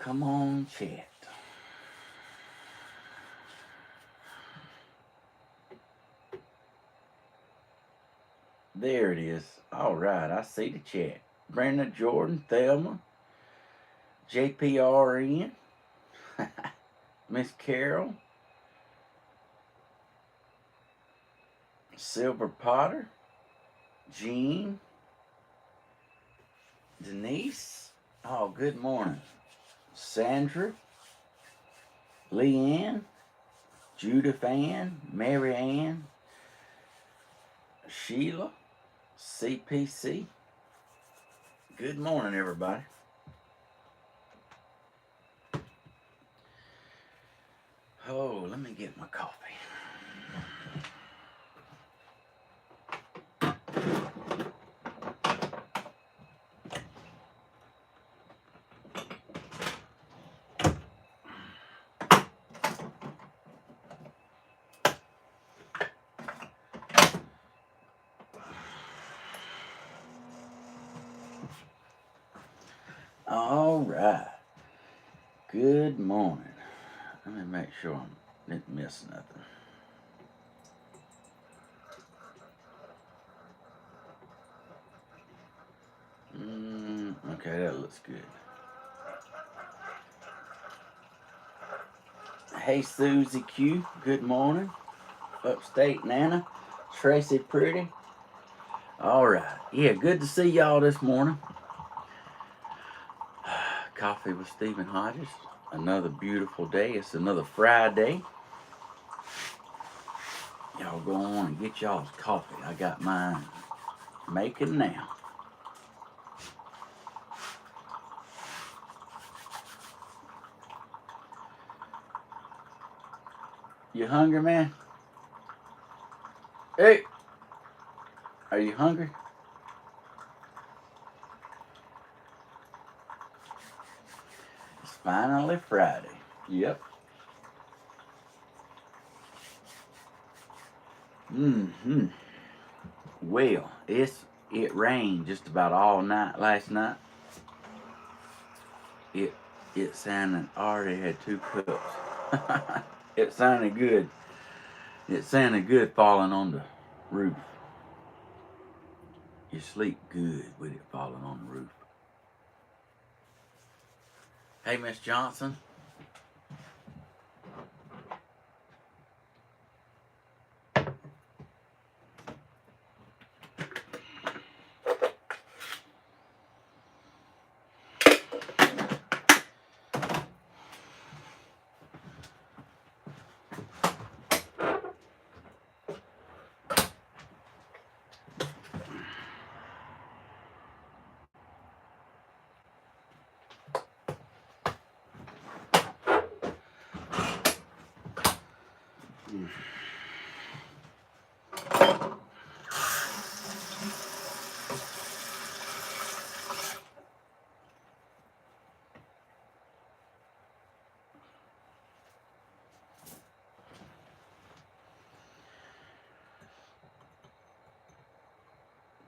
Come on, chat. There it is. All right, I see the chat. Brenda, Jordan, Thelma, JPRN, Miss Carol, Silver Potter, Jean, Denise. Oh, good morning. Sandra, Leanne, Judith Ann, Mary Ann, Sheila, CPC. Good morning, everybody. Oh, let me get my coffee. All right. Good morning. Let me make sure I didn't miss nothing. Okay, that looks good. Hey, Susie Q. Good morning. Upstate Nana. Tracy Pretty. All right. Yeah, good to see y'all this morning. Coffee with Stephen Hodges. Another beautiful day. It's another Friday. Y'all go on and get y'all's coffee. I got mine making now. You hungry, man? Hey, are you hungry? It's finally Friday. Yep. Well, it rained just about all night last night. It sounded already had 2 cups. It sounded good. It sounded good falling on the roof. You sleep good with it falling on the roof. Hey, Miss Johnson.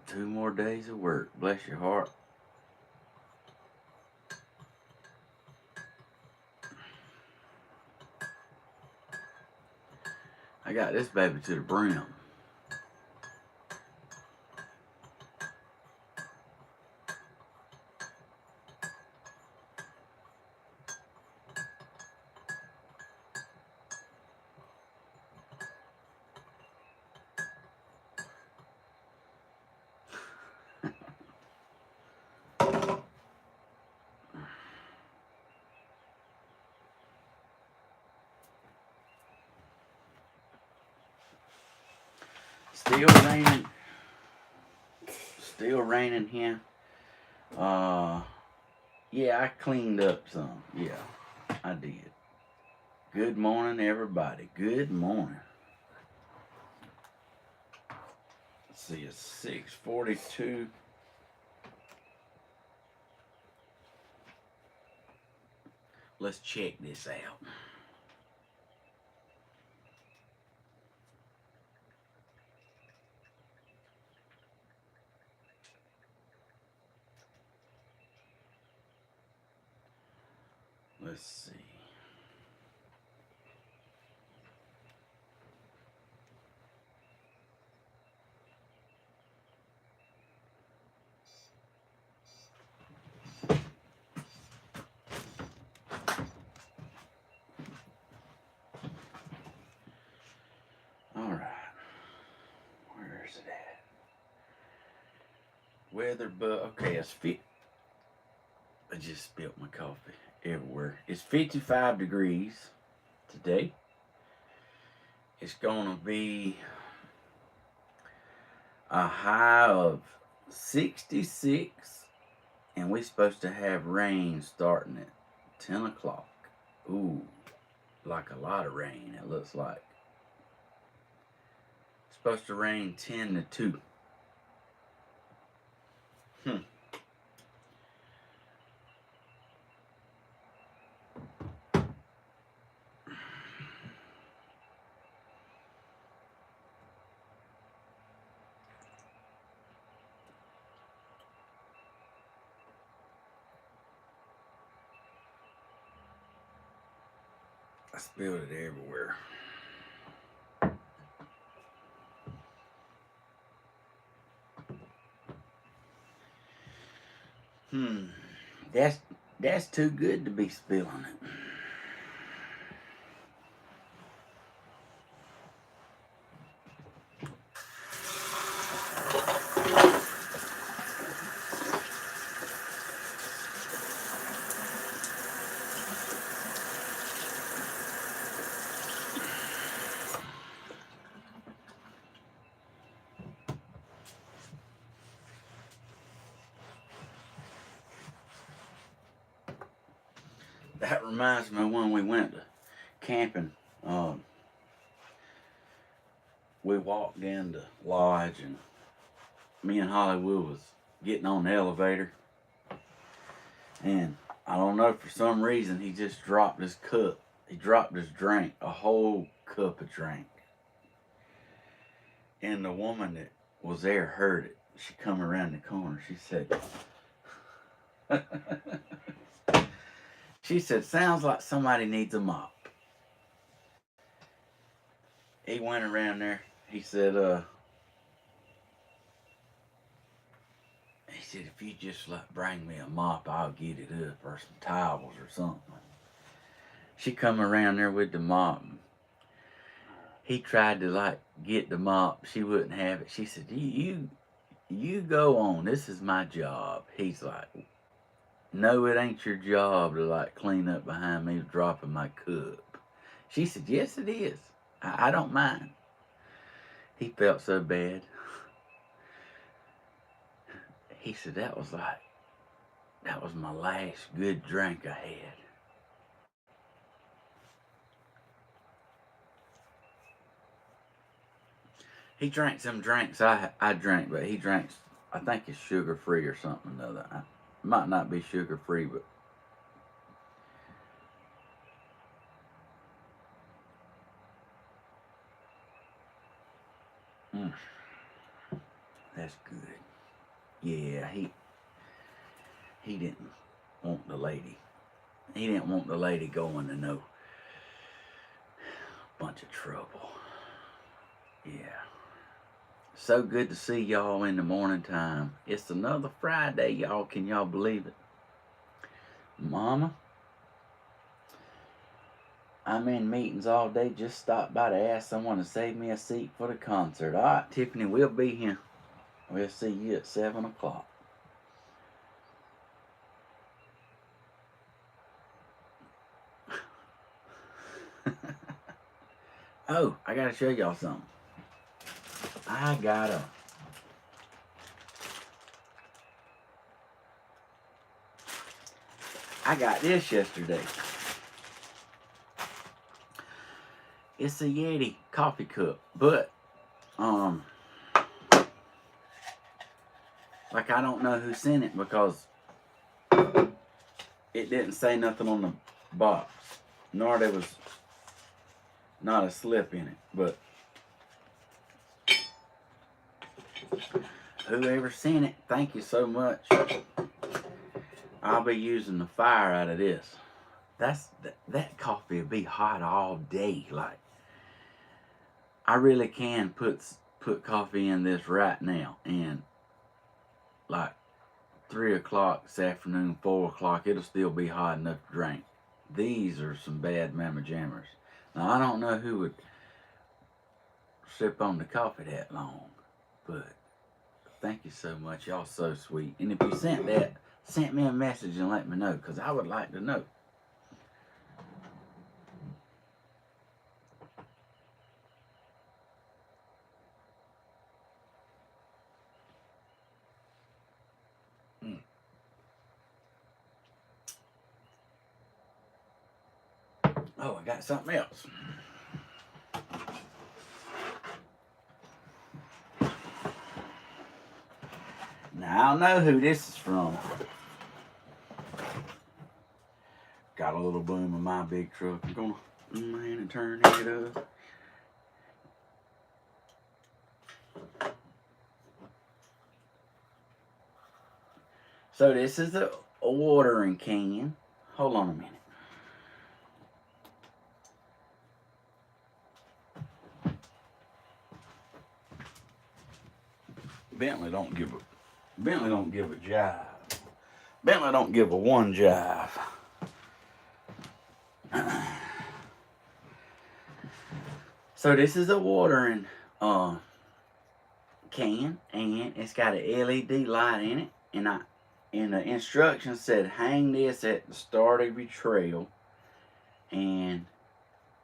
Two more days of work. Bless your heart. I got this baby to the brim. Still raining. Still raining here. Yeah, I cleaned up some. Yeah, I did. Good morning, everybody. Good morning. Let's see, it's 6:42. Let's check this out. Let's see. All right. Where is it at? Weather, but okay, it's fit. I just spilled my coffee everywhere. It's 55 degrees today. It's gonna be a high of 66, and we're supposed to have rain starting at 10 o'clock. Ooh, like a lot of rain, it looks like. It's supposed to rain 10 to 2. I spilled it everywhere. That's too good to be spilling it. That reminds me of when we went to camping. We walked in the lodge, and me and Hollywood was getting on the elevator, and I don't know, for some reason he just dropped his cup. He dropped his drink, a whole cup of drink. And the woman that was there heard it. She come around the corner. She said, sounds like somebody needs a mop. He went around there. He said, if you just bring me a mop, I'll get it up, or some towels or something. She come around there with the mop. He tried to get the mop. She wouldn't have it. She said, you go on. This is my job. He's like, no, it ain't your job to clean up behind me dropping my cup. She said, yes, it is. I don't mind. He felt so bad. He said, that was my last good drink I had. He drank some drinks I drank, but he drinks, I think it's sugar-free or something or other. It might not be sugar-free, but that's good. Yeah, he didn't want the lady. He didn't want the lady going to no bunch of trouble. Yeah. So good to see y'all in the morning time. It's another Friday, y'all. Can y'all believe it? Mama, I'm in meetings all day. Just stopped by to ask someone to save me a seat for the concert. All right, Tiffany, we'll be here. We'll see you at 7 o'clock. Oh, I got to show y'all something. I got this yesterday. It's a Yeti coffee cup, but I don't know who sent it because it didn't say nothing on the box, nor there was not a slip in it. But whoever sent it, thank you so much. I'll be using the fire out of this. that coffee will be hot all day. Like, I really can put coffee in this right now, and like 3 o'clock this afternoon, 4 o'clock, it'll still be hot enough to drink. These are some bad Mama Jammers. Now, I don't know who would sip on the coffee that long, but thank you so much. Y'all so sweet. And if you sent me a message and let me know, because I would like to know. Oh, I got something else. Now, I know who this is from. Got a little boom in my big truck. I'm gonna man and turn it up. So this is a watering can. Hold on a minute. Bentley don't give a jive. Bentley don't give a one jive. So this is a watering can, and it's got an LED light in it, and the instructions said hang this at the start of your trail. And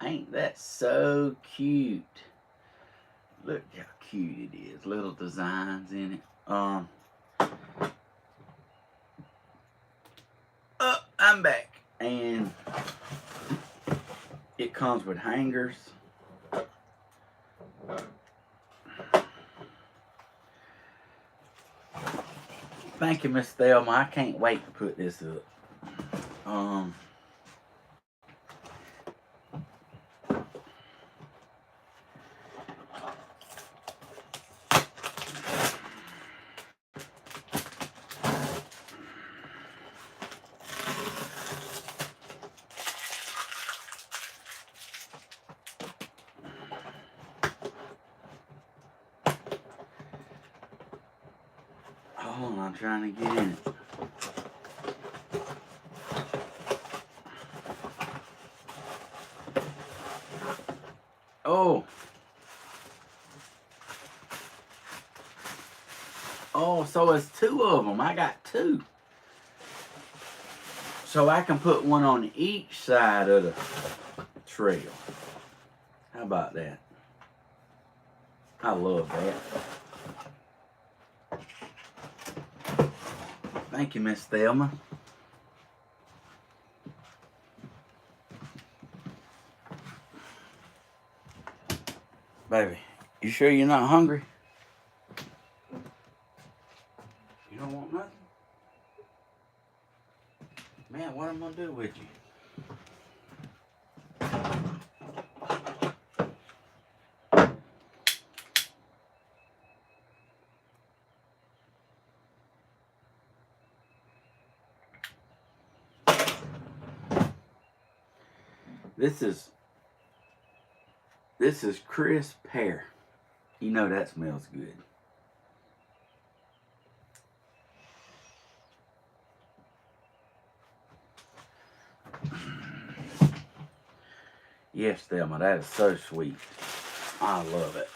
ain't that so cute? Look how cute it is. Little designs in it. I'm back. And it comes with hangers. Thank you, Miss Thelma. I can't wait to put this up. Hold on, I'm trying to get in it. Oh, so it's two of them. I got two. So I can put one on each side of the trail. How about that? I love that. Thank you, Miss Thelma. Baby, you sure you're not hungry? You don't want nothing? Man, what am I gonna do with you? This is crisp pear. You know that smells good. Yes, Thelma, that is so sweet. I love it.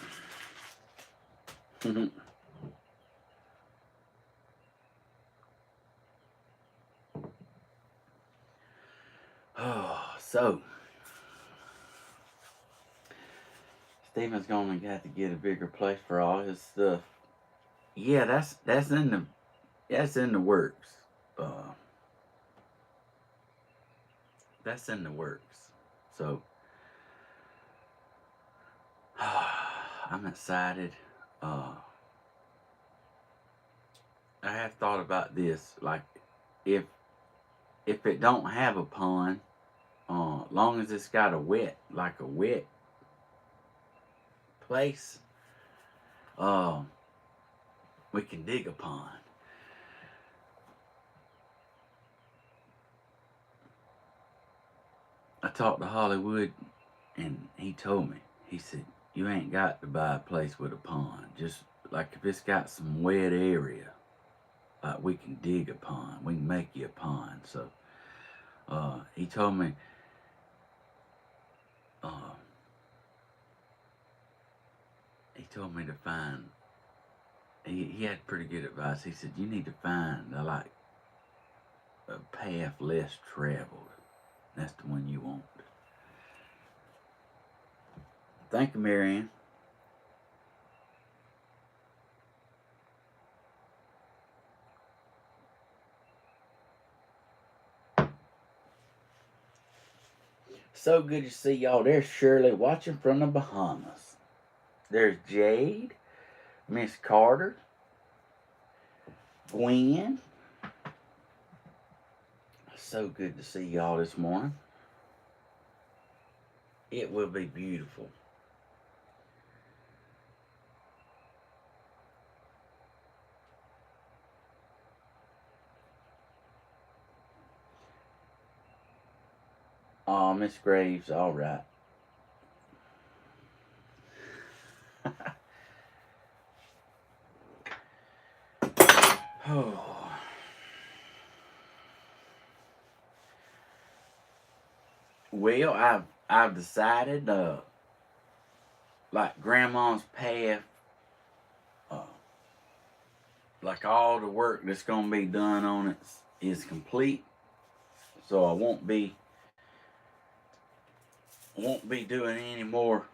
Oh, so Stephen's gonna have to get a bigger place for all his stuff. Yeah, that's in the works. That's in the works. So I'm excited. I have thought about this. Like, if it don't have a pond, long as it's got a wet place, we can dig a pond. I talked to Hollywood, and he told me, he said, you ain't got to buy a place with a pond. Just like if it's got some wet area, like we can dig a pond. We can make you a pond. So he told me, to find, he had pretty good advice. He said, you need to find a path less traveled. That's the one you want. Thank you, Marianne. So good to see y'all. There's Shirley watching from the Bahamas. There's Jade, Miss Carter, Gwen. So good to see y'all this morning. It will be beautiful. Oh, Miss Graves, all right. Oh. Well, I've decided, like Grandma's path, like all the work that's gonna be done on it is complete. So I won't be doing any more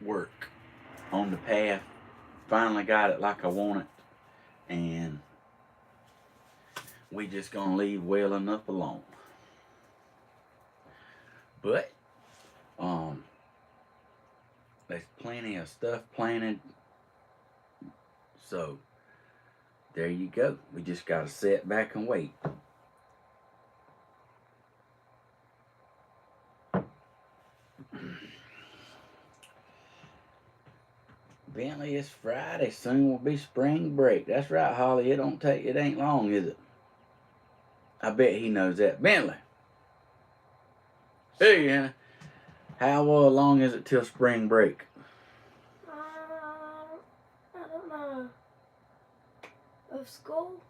work on the path. Finally got it like I want it, and we just gonna leave well enough alone. But there's plenty of stuff planted, so there you go. We just gotta sit back and wait. Bentley, it's Friday. Soon will be spring break. That's right, Holly. It ain't long, is it? I bet he knows that. Bentley. Hey, Anna. How long is it till spring break? I don't know. Of school?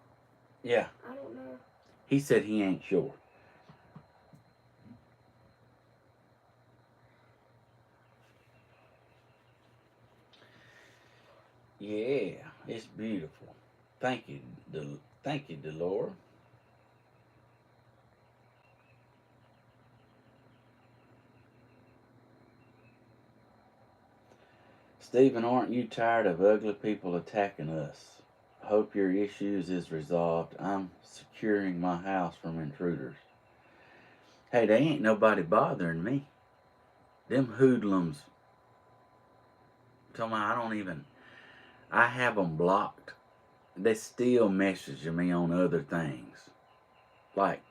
Yeah. I don't know. He said he ain't sure. Yeah, it's beautiful. Thank you, Delora. Stephen, aren't you tired of ugly people attacking us? Hope your issues is resolved. I'm securing my house from intruders. Hey, they ain't nobody bothering me. Them hoodlums. Tell me, I have them blocked. They still messaging me on other things. Like,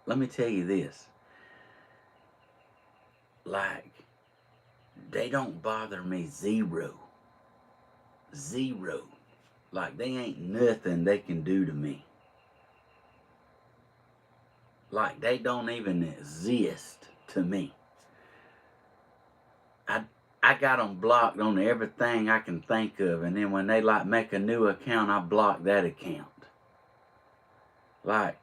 let me tell you this. Like, they don't bother me zero. Zero. Like, they ain't nothing they can do to me. Like, they don't even exist to me. I got them blocked on everything I can think of, and then when they like make a new account, I block that account. Like,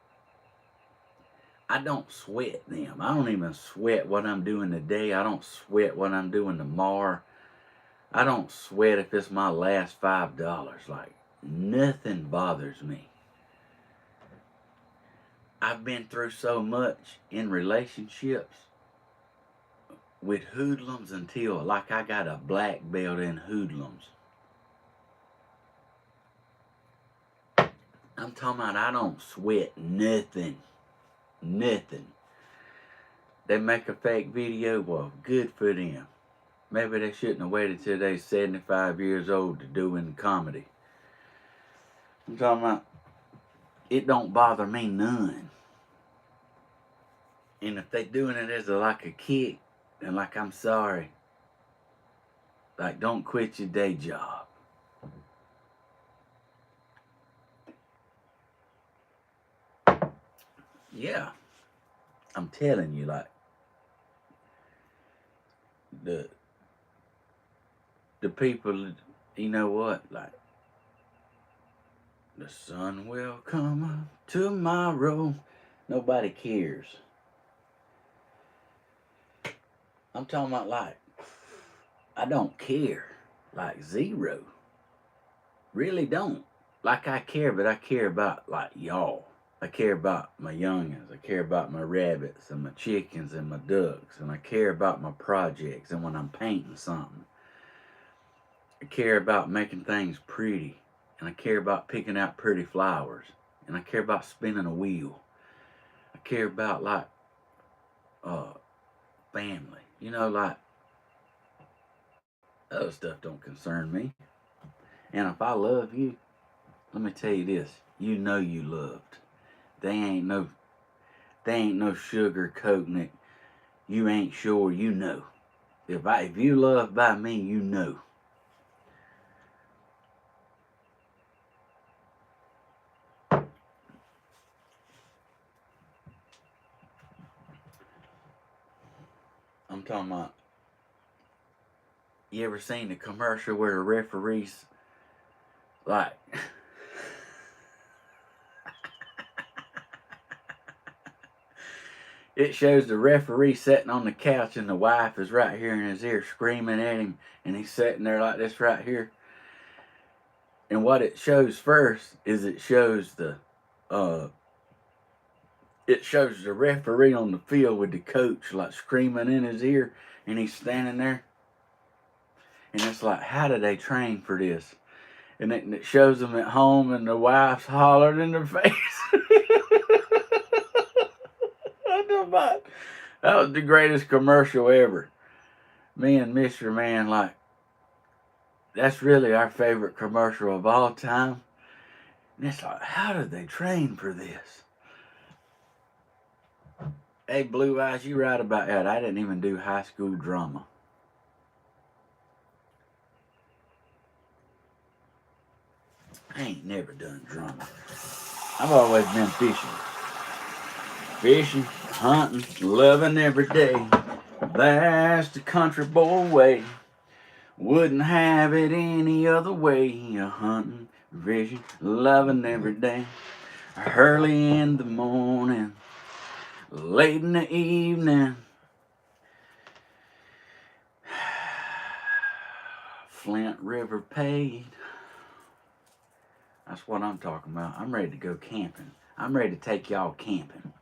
I don't sweat them. I don't even sweat what I'm doing today. I don't sweat what I'm doing tomorrow. I don't sweat if it's my last $5. Like, nothing bothers me. I've been through so much in relationships with hoodlums until, like, I got a black belt in hoodlums. I'm talking about I don't sweat nothing. Nothing. They make a fake video, well, good for them. Maybe they shouldn't have waited till they're 75 years old to do in comedy. I'm talking about, it don't bother me none. And if they doing it as like a kick, then like, I'm sorry. Like, don't quit your day job. Yeah, I'm telling you, like the the people, you know what? Like the sun will come up tomorrow. Nobody cares. I'm talking about like I don't care, like zero. Really don't. Like I care, but I care about like y'all. I care about my youngins. I care about my rabbits and my chickens and my ducks. And I care about my projects and when I'm painting something. I care about making things pretty. And I care about picking out pretty flowers. And I care about spinning a wheel. I care about like uh family. You know, like other stuff don't concern me. And if I love you, let me tell you this. You know you loved. They ain't no sugar coating it. You ain't sure, you know. If you love by me, you know. I'm talking about. You ever seen the commercial where the referees like it shows the referee sitting on the couch and the wife is right here in his ear screaming at him and he's sitting there like this right here. And what it shows first is uh it shows the referee on the field with the coach like screaming in his ear and he's standing there. And it's like, how do they train for this? And it shows them at home and the wife's hollering in their face. That was the greatest commercial ever. Me and Mr. Man, like, that's really our favorite commercial of all time. And it's like, how did they train for this? Hey, Blue Eyes, you right about that. I didn't even do high school drama. I ain't never done drama. I've always been fishing. Fishing, hunting, loving every day. That's the country boy way. Wouldn't have it any other way. Hunting, fishing, loving every day. Early in the morning, late in the evening. Flint River paid. That's what I'm talking about. I'm ready to go camping. I'm ready to take y'all camping.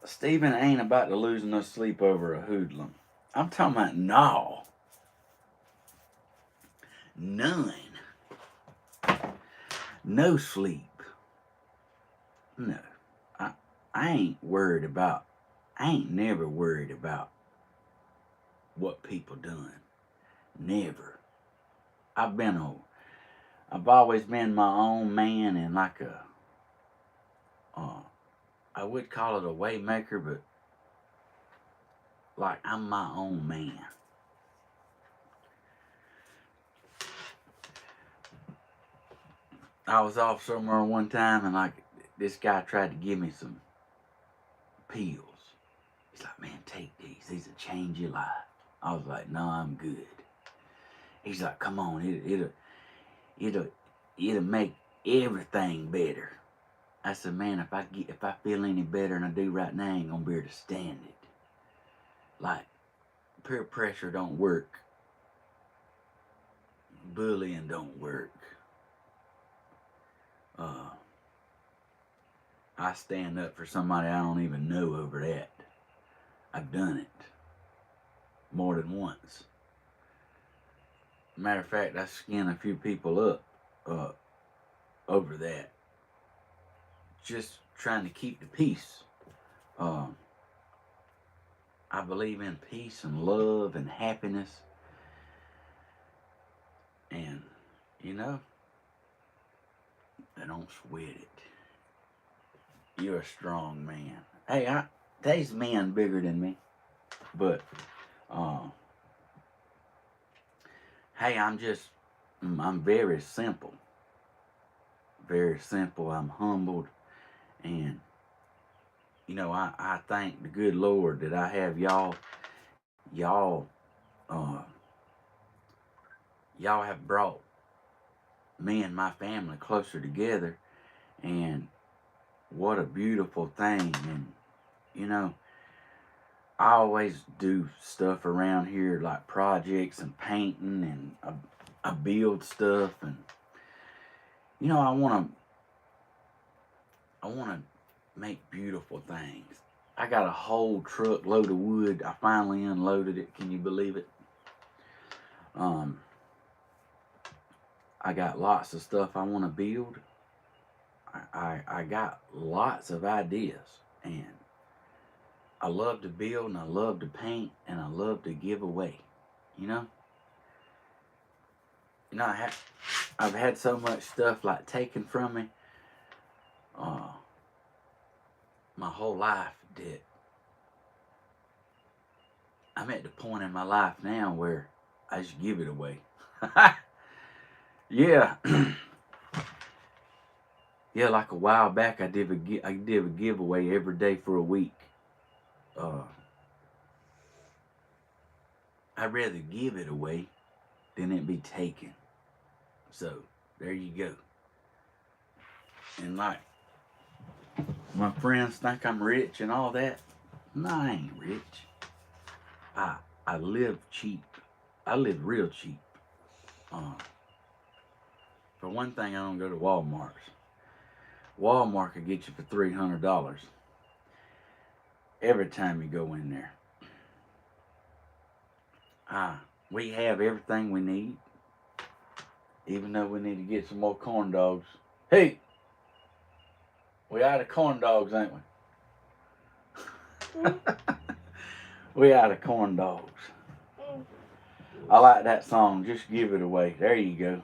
Stephen ain't about to lose no sleep over a hoodlum. I'm talking about no. None. No sleep. No. I ain't worried about, I ain't never worried about what people done. Never. I've always been my own man and like I would call it a waymaker, but like I'm my own man. I was off somewhere one time and like this guy tried to give me some pills. He's like, man, take these. These will change your life. I was like, no, I'm good. He's like, come on, it'll make everything better. I said, man, if I feel any better than I do right now, I ain't gonna be able to stand it. Like, peer pressure don't work. Bullying don't work. I stand up for somebody I don't even know over that. I've done it more than once. Matter of fact, I skinned a few people up over that. Just trying to keep the peace. I believe in peace and love and happiness. And, you know, I don't sweat it. You're a strong man. Hey, there's men bigger than me. But, hey, I'm very simple. Very simple. I'm humbled. And, you know, I thank the good Lord that I have y'all. Y'all, uh, y'all have brought me and my family closer together. And what a beautiful thing. And, you know, I always do stuff around here like projects and painting, and I build stuff, and you know, I want to make beautiful things. I got a whole truckload of wood. I finally unloaded it. Can you believe it? I got lots of stuff I want to build. I got lots of ideas, and I love to build, and I love to paint, and I love to give away. You know, I've had so much stuff like taken from me, my whole life that I'm at the point in my life now where I just give it away. Yeah, yeah. Like a while back, I did a giveaway every day for a week. I'd rather give it away than it be taken. So there you go. And like my friends think I'm rich and all that. No, I ain't rich. I live cheap. I live real cheap. For one thing, I don't go to Walmart's. Walmart could get you for $300 every time you go in there. We have everything we need, even though we need to get some more corn dogs. Hey, we out of corn dogs, ain't we? We out of corn dogs. I like that song. Just give it away. There you go.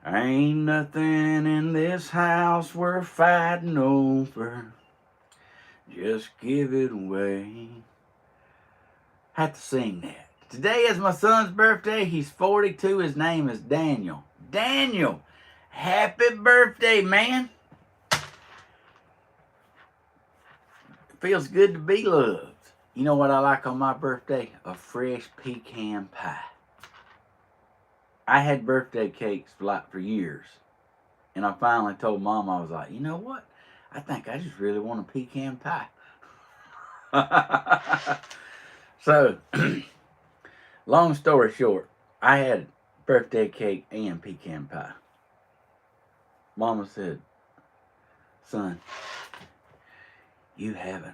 Ain't nothing in this house we're fighting over. Just give it away. Had to sing that. Today is my son's birthday. He's 42. His name is Daniel. Daniel, happy birthday, man. It feels good to be loved. You know what I like on my birthday? A fresh pecan pie. I had birthday cakes for years. And I finally told Mom, I was like, you know what? I think I just really want a pecan pie. So, long story short, I had birthday cake and pecan pie. Mama said, son, you having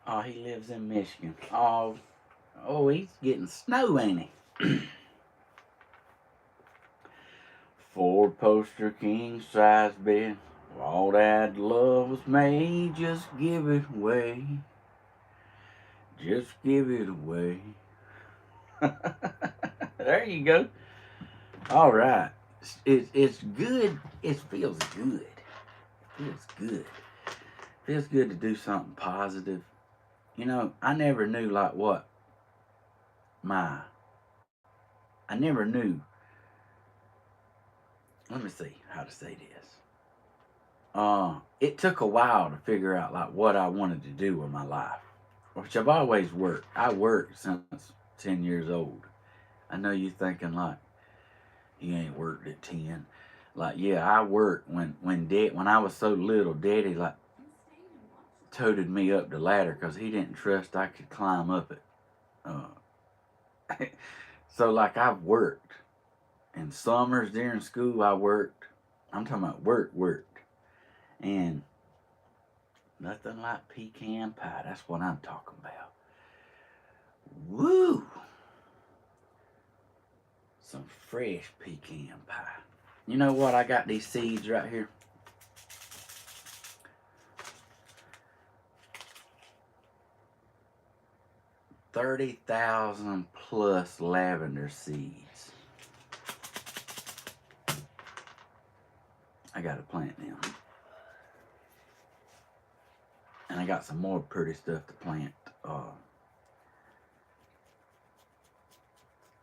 oh, he lives in Michigan. Oh, he's getting snow, ain't he? 4-poster king size bed. All that love was made, just give it away. Just give it away. There you go. All right. It's good. It feels good. It feels good. It feels good to do something positive. You know, I never knew like what I never knew. Let me see how to say this. It took a while to figure out like what I wanted to do with my life, which I've always worked. I worked since 10 years old. I know you thinking like you ain't worked at 10. Like, yeah, I worked when I was so little. Daddy like toted me up the ladder because he didn't trust I could climb up it. So like I've worked. In summers during school, I worked. I'm talking about worked. And nothing like pecan pie. That's what I'm talking about. Woo! Some fresh pecan pie. You know what? I got these seeds right here. $30,000 plus lavender seeds. I gotta plant them. And I got some more pretty stuff to plant. And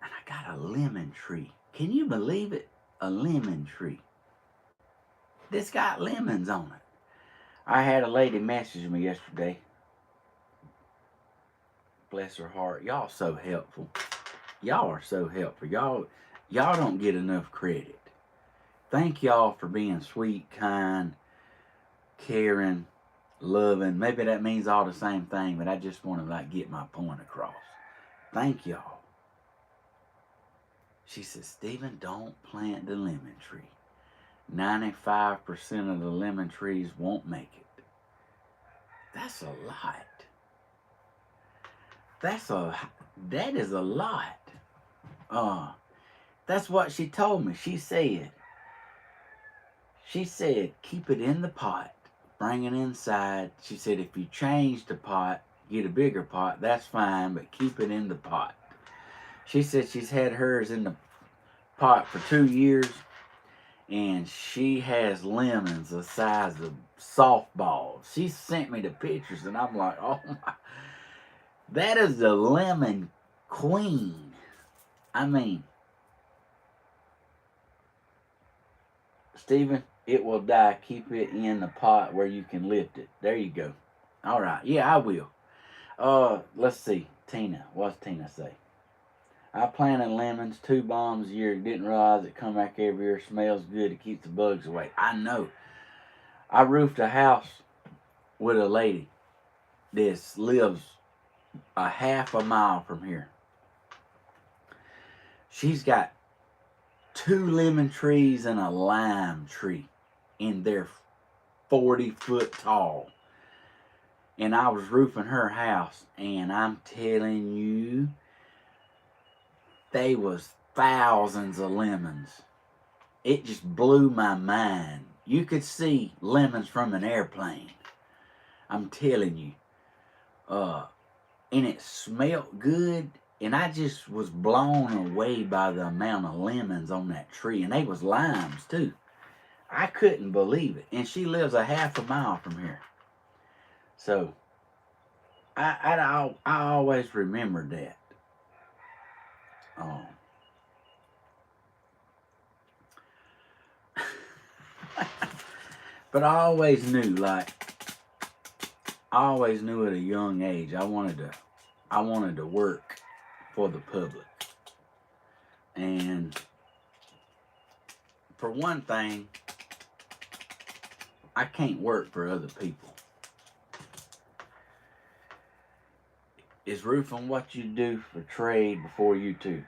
I got a lemon tree. Can you believe it? A lemon tree. This got lemons on it. I had a lady message me yesterday. Bless her heart. Y'all so helpful. Y'all are so helpful. Y'all don't get enough credit. Thank y'all for being sweet, kind, caring, loving. Maybe that means all the same thing, but I just want to like get my point across. Thank y'all. She said, Stephen, don't plant the lemon tree. 95% of the lemon trees won't make it. That's a lot. That is a lot. That's what she told me. She said, keep it in the pot, bring it inside. She said, if you change the pot, get a bigger pot, that's fine, but keep it in the pot. She said she's had hers in the pot for 2 years, and she has lemons the size of softballs. She sent me the pictures, and I'm like, oh my, that is the lemon queen. I mean, Stephen, it will die. Keep it in the pot where you can lift it. There you go. All right. Yeah, I will. Let's see. Tina. What's Tina say? I planted lemons, 2 bombs a year. Didn't realize it come back every year. Smells good. It keeps the bugs away. I know. I roofed a house with a lady that lives a half a mile from here. She's got 2 lemon trees and a lime tree, and they're 40 foot tall. And I was roofing her house, and I'm telling you, they was thousands of lemons. It just blew my mind. You could see lemons from an airplane. I'm telling you. And it smelled good. And I just was blown away by the amount of lemons on that tree. And they was limes too. I couldn't believe it. And she lives a half a mile from here. So, I always remembered that. But I always knew, at a young age, I wanted to work for the public. And for one thing, I can't work for other people. Is roofing what you do for trade before you too?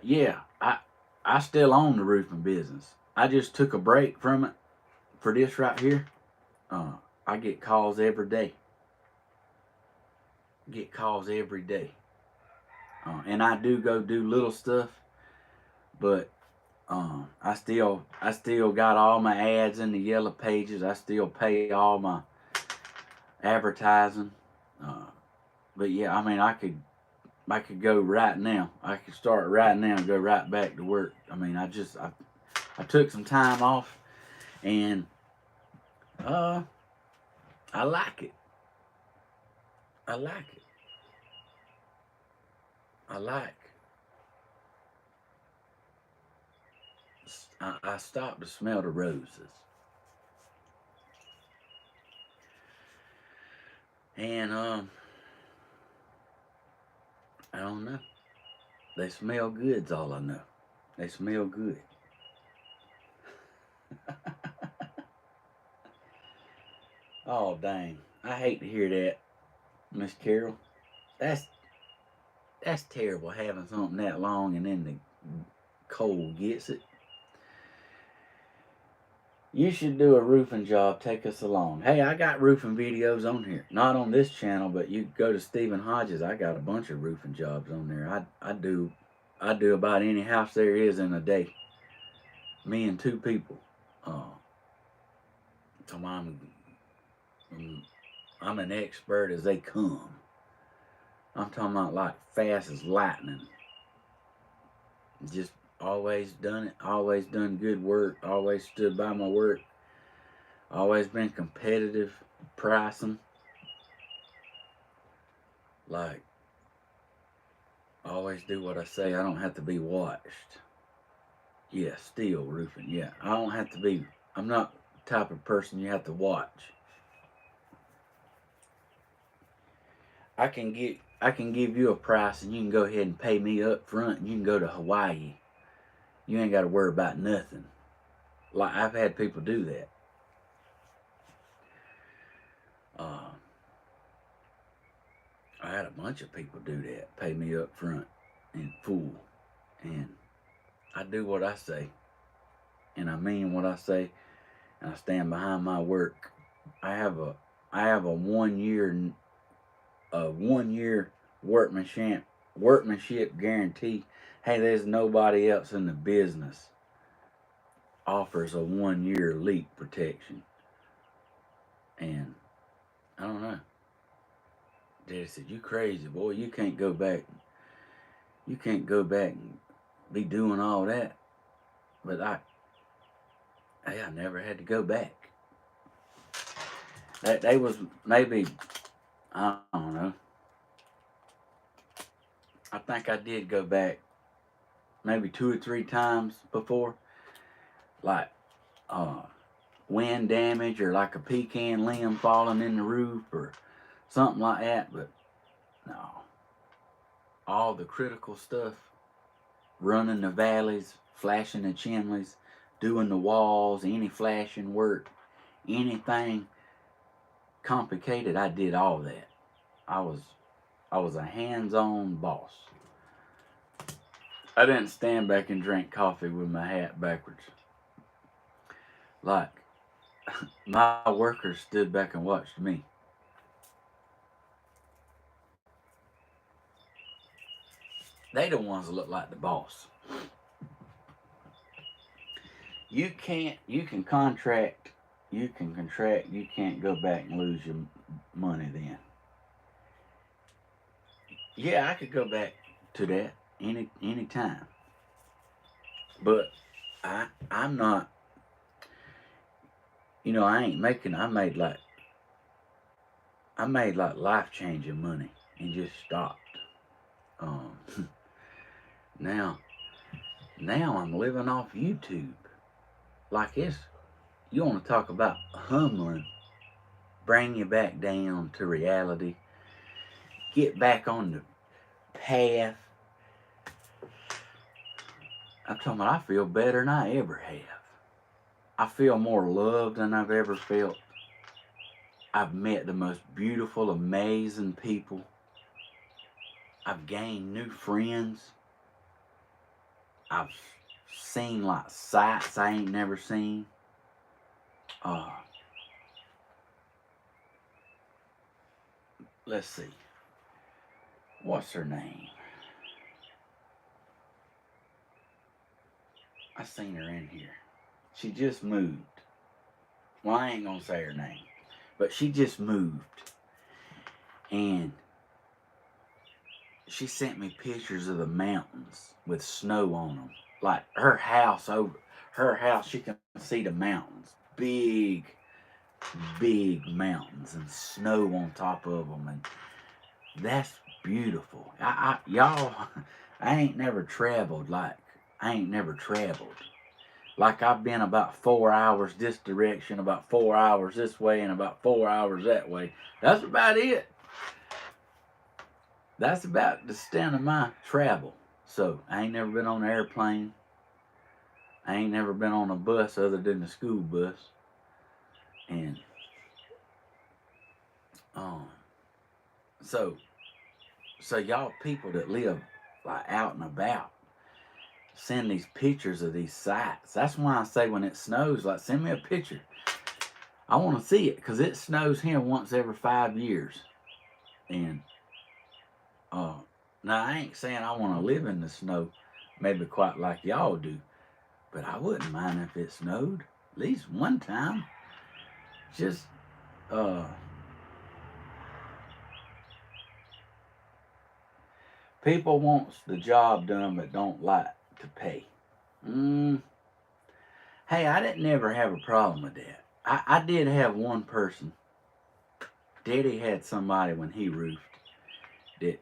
Yeah, I still own the roofing business. I just took a break from it for this right here. I get calls every day. And I do go do little stuff, but I still got all my ads in the yellow pages. I still pay all my advertising. But yeah, I mean, I could go right now. I could start right now and go right back to work. I mean, I took some time off, and I like it. I stopped to smell the roses. And I don't know. They smell good's all I know. They smell good. Oh dang. I hate to hear that, Miss Carol. That's terrible having something that long and then the cold gets it. You should do a roofing job. Take us along. Hey, I got roofing videos on here. Not on this channel, but you go to Stephen Hodges. I got a bunch of roofing jobs on there. I do about any house there is in a day. Me and 2 people. So I'm an expert as they come. I'm talking about like fast as lightning. Just always done it. Always done good work. Always stood by my work. Always been competitive pricing. Like, always do what I say. I don't have to be watched. Yeah, steel roofing. Yeah, I don't have to be. I'm not type of person you have to watch. I can give you a price and you can go ahead and pay me up front and you can go to Hawaii. You ain't got to worry about nothing. Like, I've had people do that. I had a bunch of people do that, pay me up front in full, and I do what I say, and I mean what I say, and I stand behind my work. I have a 1 year workmanship guarantee. Hey, there's nobody else in the business offers a 1 year leak protection, and I don't know. Daddy said, "You crazy, boy. You can't go back. You can't go back and be doing all that." But I never had to go back. That they was maybe, I don't know. I think I did go back maybe 2 or 3 times before, like wind damage or like a pecan limb falling in the roof or something like that. But no, all the critical stuff, running the valleys, flashing the chimneys, doing the walls, any flashing work, anything complicated, I did all that. I was a hands-on boss. I didn't stand back and drink coffee with my hat backwards. Like, my workers stood back and watched me. They the ones that look like the boss. You can contract, you can't go back and lose your money then. Yeah, I could go back to that any time. But I'm not, I made like life-changing money and just stopped. Um, now I'm living off YouTube. Like, you want to talk about humbling, bring you back down to reality, get back on the path. I'm talking about, I feel better than I ever have. I feel more loved than I've ever felt. I've met the most beautiful, amazing people. I've gained new friends. I've seen like sights I ain't never seen. Let's see. What's her name? I seen her in here. She just moved. Well, I ain't gonna say her name, but she just moved. And she sent me pictures of the mountains with snow on them. Like her house, you can see the mountains. Big mountains and snow on top of them. And that's beautiful. Y'all, I ain't never traveled. Like, I've been about 4 hours this direction, about 4 hours this way, and about 4 hours that way. That's about it. That's about the extent of my travel. So, I ain't never been on an airplane. I ain't never been on a bus other than the school bus. And, so y'all people that live, like, out and about, send these pictures of these sights. That's why I say when it snows, like, send me a picture. I want to see it, because it snows here once every 5 years. And now I ain't saying I want to live in the snow, maybe quite like y'all do, but I wouldn't mind if it snowed at least one time. Just people wants the job done but don't like to pay. Hey, I didn't never have a problem with that. I did have one person. Daddy had somebody when he roofed that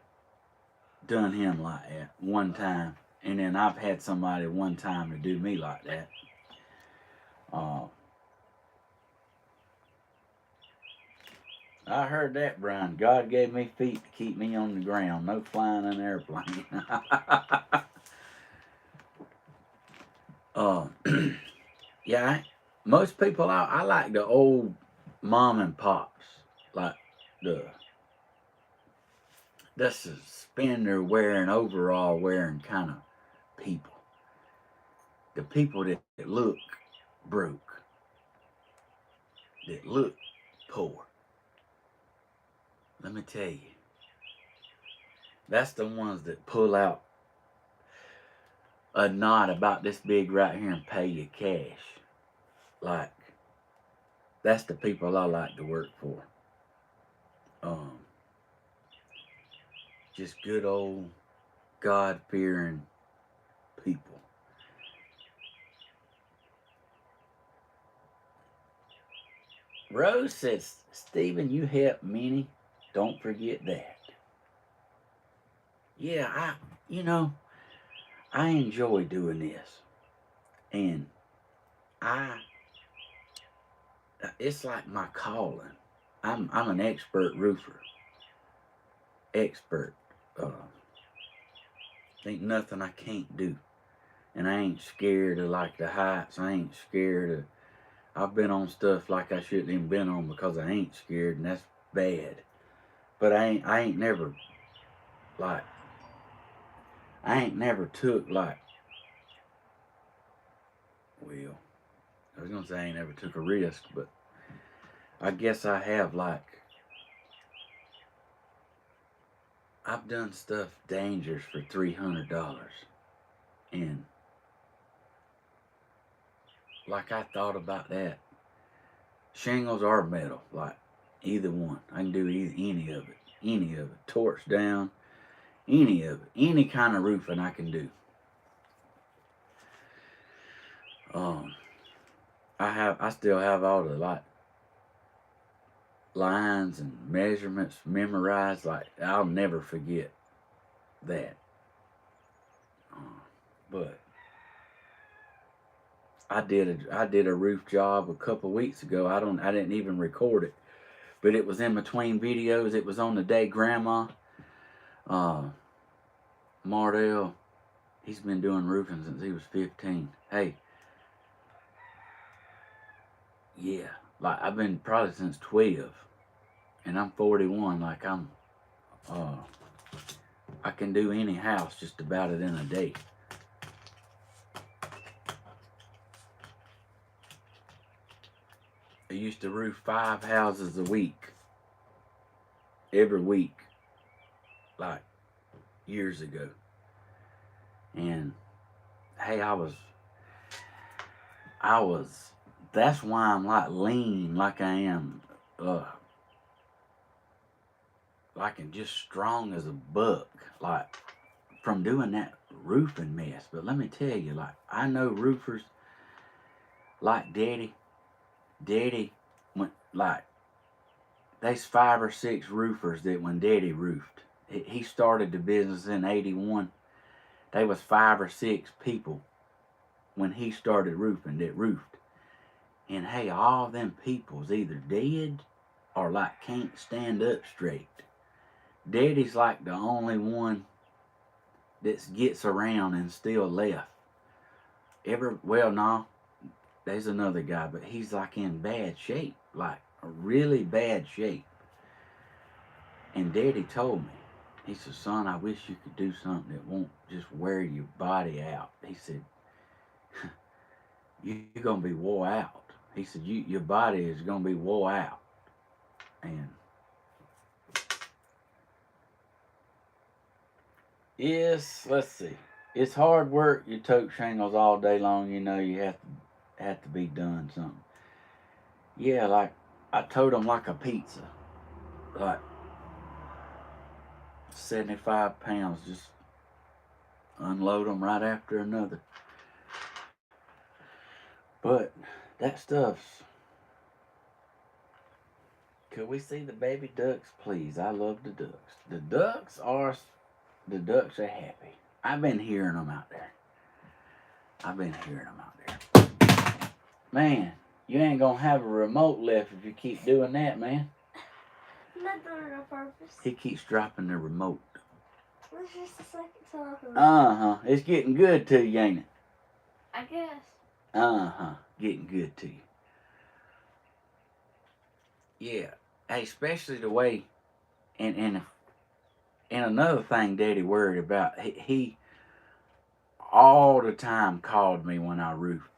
done him like that one time. And then I've had somebody one time to do me like that. I heard that, Brian. God gave me feet to keep me on the ground. No flying an airplane. uh, yeah, most people, I like the old mom and pops. Like the suspender wearing, overall wearing kind of people. The people that look broke, that look poor. Let me tell you, that's the ones that pull out a knot about this big right here and pay you cash. Like, that's the people I like to work for. Um, just good old God fearing people. Rose says, Stephen, you helped Minnie. Don't forget that. Yeah, I enjoy doing this. And I, it's like my calling. I'm an expert roofer. Expert. Ain't nothing I can't do. And I ain't scared of like the heights. I ain't scared of, I've been on stuff like I shouldn't even been on because I ain't scared, and that's bad. But I ain't never like, I ain't never took like, well, I was gonna say I ain't never took a risk, but I guess I have. Like, I've done stuff dangerous for $300, and like I thought about that. Shingles or metal, like either one. I can do any of it. Any of it. Torch down. Any of it. Any kind of roofing I can do. Um, I still have all the like lines and measurements memorized. Like, I'll never forget that. But I did a roof job a couple weeks ago. I didn't even record it, but it was in between videos. It was on the day Grandma Mardell. He's been doing roofing since he was 15. Hey, yeah, like I've been probably since 12, and I'm 41. Like I can do any house just about it in a day. I used to roof 5 houses a week, every week, like years ago. And hey, that's why I'm like lean, like I am, like and just strong as a buck, like from doing that roofing mess. But let me tell you, like, I know roofers like Daddy. Daddy went like, there's 5 or 6 roofers that when Daddy roofed, he started the business in '81. There was 5 or 6 people when he started roofing that roofed. And hey, all them people's either dead or like can't stand up straight. Daddy's like the only one that gets around and still left. Well, no, there's another guy, but he's like in bad shape, like a really bad shape. And Daddy told me, he said, son, I wish you could do something that won't just wear your body out. He said, you're going to be wore out. He said, your body is going to be wore out. And yes, let's see. It's hard work. You tote shingles all day long. You know you have to be done something. Yeah, like I tote them like a pizza. Like 75 pounds. Just unload them right after another. But that stuff's... Could we see the baby ducks, please? I love the ducks. The ducks are happy. I've been hearing them out there. Man, you ain't gonna have a remote left if you keep doing that, man. not doing it on purpose. He keeps dropping the remote. This is just the second time. Uh-huh. It's getting good to you, ain't it? I guess. Uh-huh. Getting good to you. Yeah. Hey, especially the way, and another thing Daddy worried about, he all the time called me when I roofed.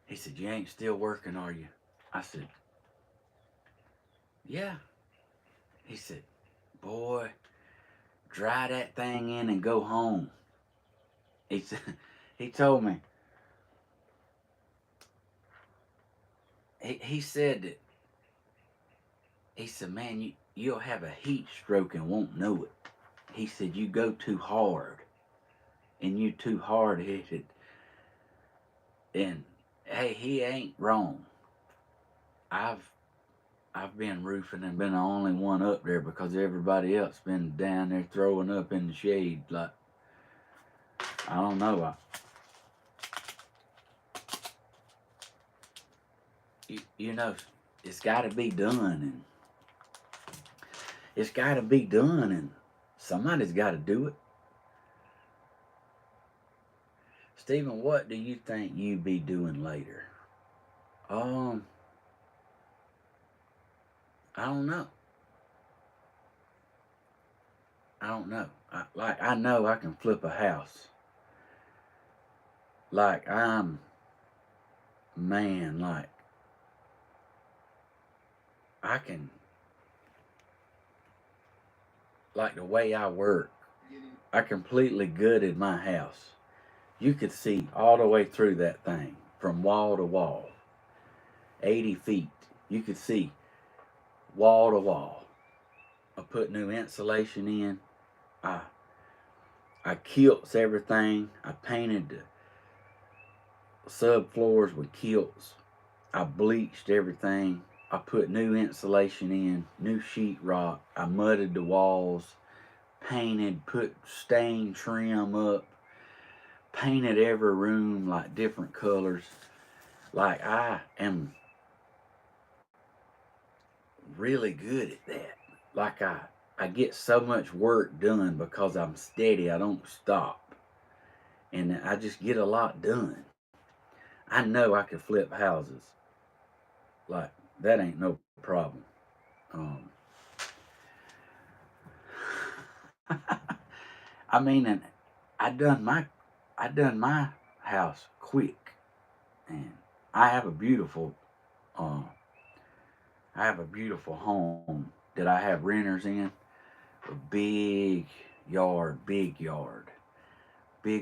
He said, "You ain't still working, are you?" I said, "Yeah." He said, "Boy, dry that thing in and go home." He said, he told me, he said that, he said, "Man, you'll have a heat stroke and won't know it." He said, "You go too hard and you too hard-headed." And hey, he ain't wrong. I've been roofing and been the only one up there because everybody else been down there throwing up in the shade. Like, I don't know. You know, it's got to be done, and it's got to be done, and somebody's got to do it. Stephen, what do you think you be doing later? I don't know. I don't know. I know I can flip a house. Like, like, I can, like the way I work, I completely gutted my house. You could see all the way through that thing, from wall to wall, 80 feet. You could see wall to wall. I put new insulation in. I quilts everything. I painted the subfloors with quilts. I bleached everything. I put new insulation in, new sheetrock. I mudded the walls, painted, put stained trim up, painted every room like different colors. Like, I am really good at that. Like, I get so much work done because I'm steady. I don't stop. And I just get a lot done. I know I could flip houses. Like, that ain't no problem. I mean, and I done my house quick, and I have a beautiful uh, home that I have renters in. A big yard, big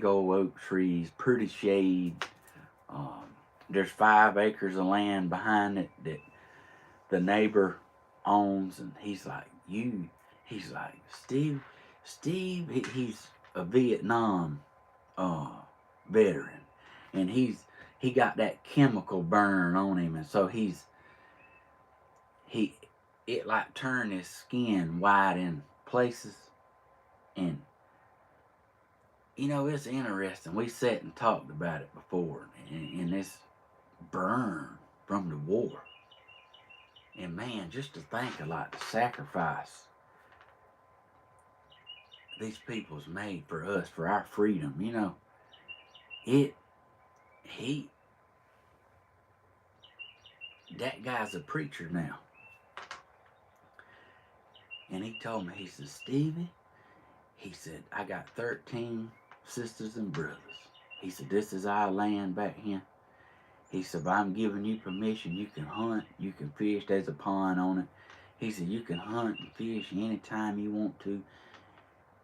old oak trees, pretty shade. Um, there's 5 acres of land behind it that the neighbor owns, and he's like, Steve, he's a Vietnam veteran, and he got that chemical burn on him, and so it like turned his skin white in places, and it's interesting. We sat and talked about it before, and this burn from the war. And man, just to think of like the sacrifice these people's made for us, for our freedom, that guy's a preacher now. And he told me, he said, "Stevie," he said, "I got 13 sisters and brothers." He said, "This is our land back here." He said, "If I'm giving you permission, you can hunt, you can fish, there's a pond on it." He said, "You can hunt and fish anytime you want to."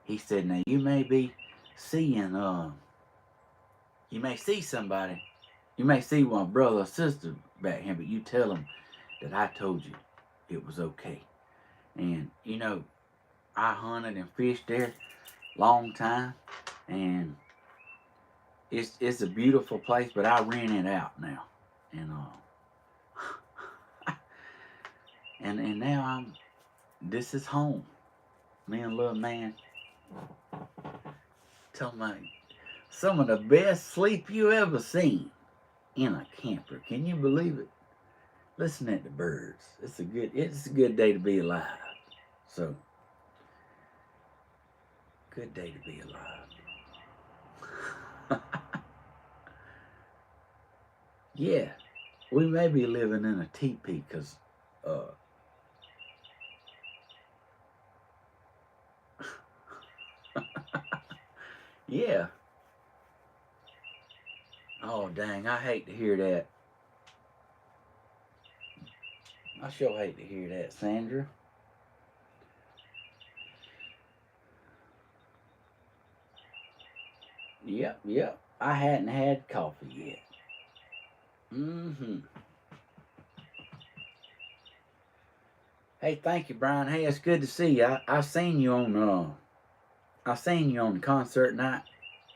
He said, "Now you may be seeing, you may see somebody, you may see one brother or sister back here, but you tell them that I told you it was okay." And, I hunted and fished there long time, and it's a beautiful place, but I rent it out now. And and now this is home. Me and little man, tell me, some of the best sleep you ever seen in a camper. Can you believe it? Listen at the birds. It's a good day to be alive. So, good day to be alive. Yeah, we may be living in a teepee because, uh, yeah. Oh, dang, I hate to hear that. I sure hate to hear that, Sandra. Yep, yep. I hadn't had coffee yet. Mm-hmm. Hey, thank you, Brian. Hey, it's good to see you. I seen you on the concert night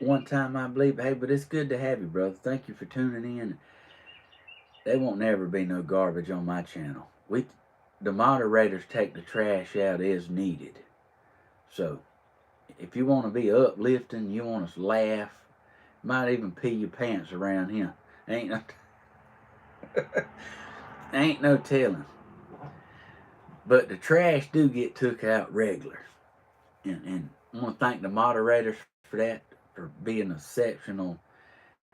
one time, I believe. Hey, but it's good to have you, brother. Thank you for tuning in. There won't never be no garbage on my channel. The moderators take the trash out as needed. So, if you want to be uplifting, you want us to laugh, might even pee your pants around here. Ain't no, ain't no telling. But the trash do get took out regular. And I want to thank the moderators for that, for being exceptional.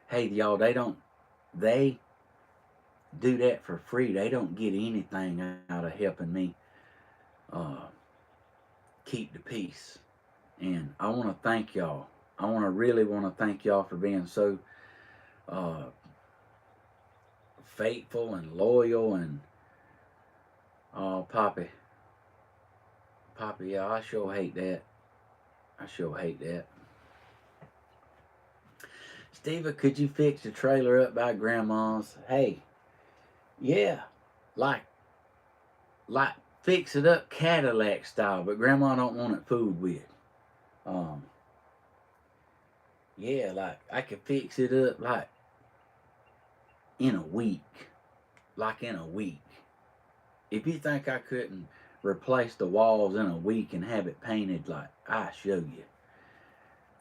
Hey, y'all, they do that for free. They don't get anything out of helping me uh, keep the peace. And I want to thank y'all. Really want to thank y'all for being so uh, faithful and loyal. And oh, Poppy, yeah, I sure hate that. Steva, could you fix the trailer up by Grandma's? Hey, yeah, like fix it up Cadillac style, but Grandma don't want it fooled with. Um, yeah, like I could fix it up like in a week. If you think I couldn't replace the walls in a week and have it painted, like I show you,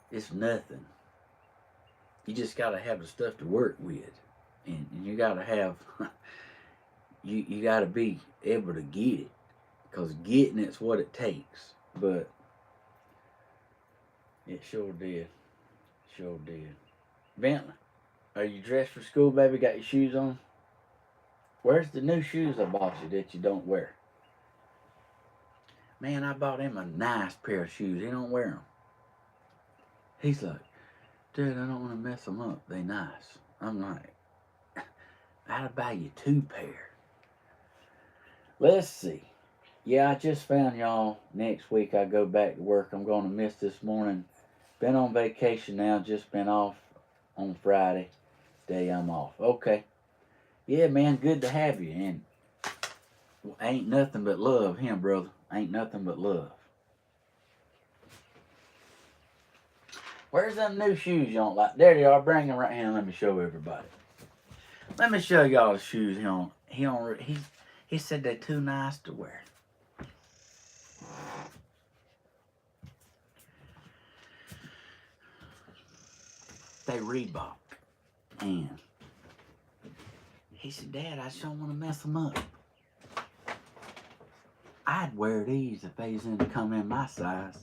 it's nothing. You just gotta have the stuff to work with, and you gotta have you gotta be able to get it, because getting it's what it takes. But it sure did. Bentley, are you dressed for school, baby? Got your shoes on? Where's the new shoes I bought you that you don't wear? Man, I bought him a nice pair of shoes. He don't wear them. He's like, Dad, I don't want to mess them up. They nice. I'm like, I'd buy you 2 pair. Let's see. Yeah, I just found y'all. Next week I go back to work. I'm going to miss this morning. Been on vacation now. Just been off on Friday. Day I'm off. Okay. Yeah, man, good to have you. And ain't nothing but love, him, brother. Ain't nothing but love. Where's them new shoes you don't like? There they are. Bring them right here and let me show everybody. Let me show y'all the shoes he said they're too nice to wear. They Reebok. And he said, Dad, I just don't want to mess them up. I'd wear these if they was to come in my size.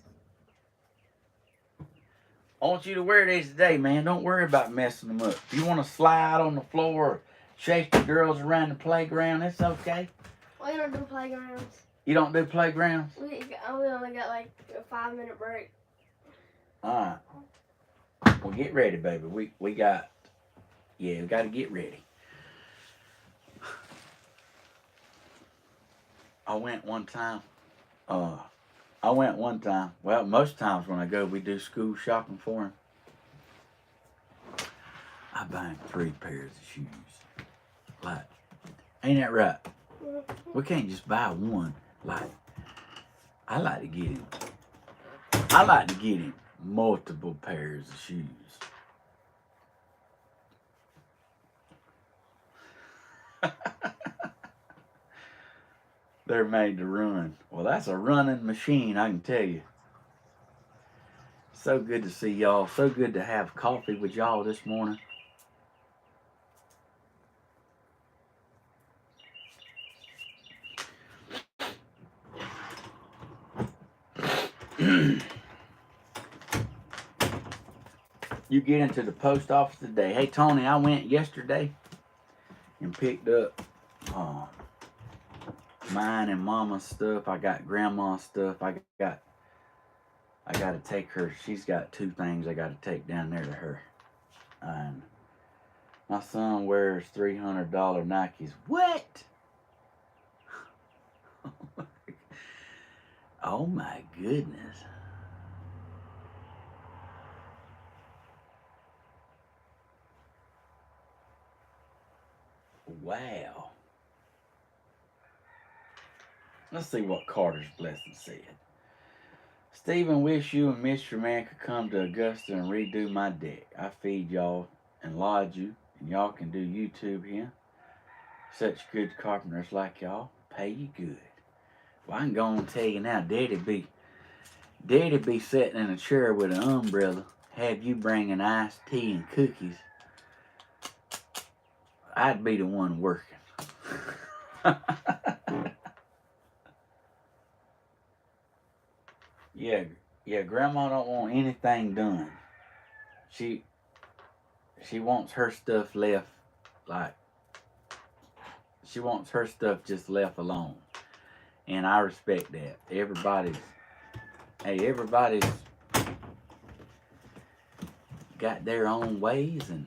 I want you to wear these today, man. Don't worry about messing them up. If you want to slide on the floor or chase the girls around the playground, it's okay. We don't do playgrounds. You don't do playgrounds? We only got like a 5-minute break. Alright. Well, get ready, baby. We got to get ready. I went one time. Well, most times when I go, we do school shopping for him. I buy him 3 pairs of shoes. Like, ain't that right? We can't just buy one. Like, I like to get him multiple pairs of shoes. They're made to run. Well, that's a running machine, I can tell you. So good to see y'all. So good to have coffee with y'all this morning. You get into the post office today. Hey, Tony, I went yesterday and picked up mine and Mama's stuff. I got Grandma's stuff. I got to take her. She's got 2 things I got to take down there to her. And my son wears $300 Nikes. What? Oh my goodness. Wow. Let's see what Carter's blessing said. Stephen, wish you and Mr. Man could come to Augusta and redo my deck. I feed y'all and lodge you, and y'all can do YouTube here. Such good carpenters like y'all pay you good. Well, I can go and tell you now, Daddy'd be sitting in a chair with an umbrella, have you bringing iced tea and cookies. I'd be the one working. Yeah, Grandma don't want anything done. She wants her stuff left, like, she wants her stuff just left alone. And I respect that. Everybody's got their own ways, and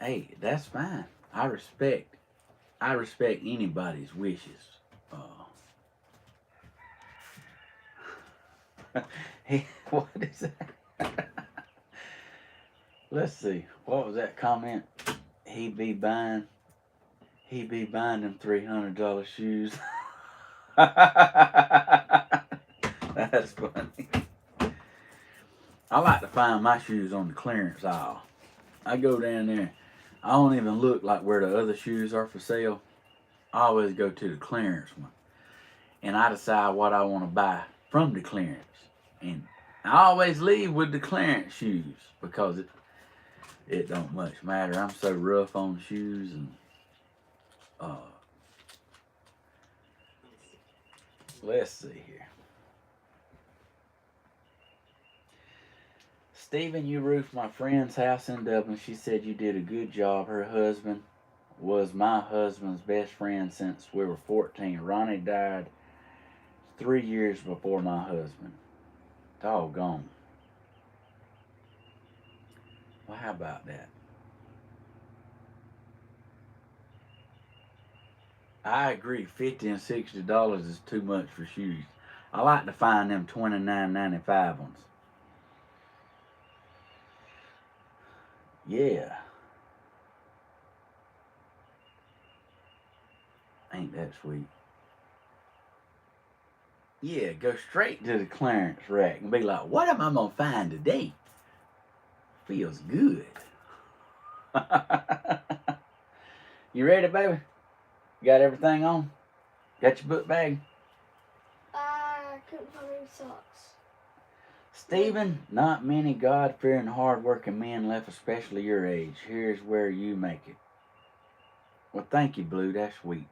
hey, that's fine. I respect anybody's wishes. Hey, what is that? Let's see. What was that comment? He be buying them $300 shoes. That's funny. I like to find my shoes on the clearance aisle. I go down there. I don't even look like where the other shoes are for sale. I always go to the clearance one. And I decide what I want to buy from the clearance. And I always leave with the clearance shoes because it don't much matter. I'm so rough on shoes, and let's see here. Stephen, you roofed my friend's house in Dublin. She said you did a good job. Her husband was my husband's best friend since we were 14. Ronnie died 3 years before my husband. Doggone. Well, how about that? I agree. $50 and $60 is too much for shoes. I like to find them $29.95 ones. Yeah. Ain't that sweet? Yeah, go straight to the clearance rack and be like, what am I going to find today? Feels good. You ready, baby? You got everything on? Got your book bag? I couldn't find any socks. Stephen, not many God-fearing, hard-working men left, especially your age. Here's where you make it. Well, thank you, Blue. That's sweet.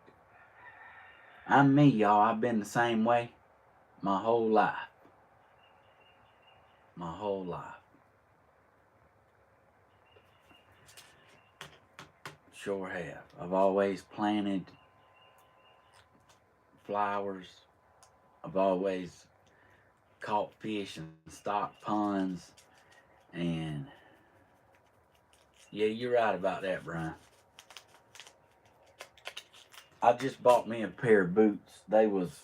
I'm me, y'all. I've been the same way my whole life. My whole life. Sure have. I've always planted flowers. I've always caught fish and stocked ponds. And yeah, you're right about that, Brian. I just bought me a pair of boots. They was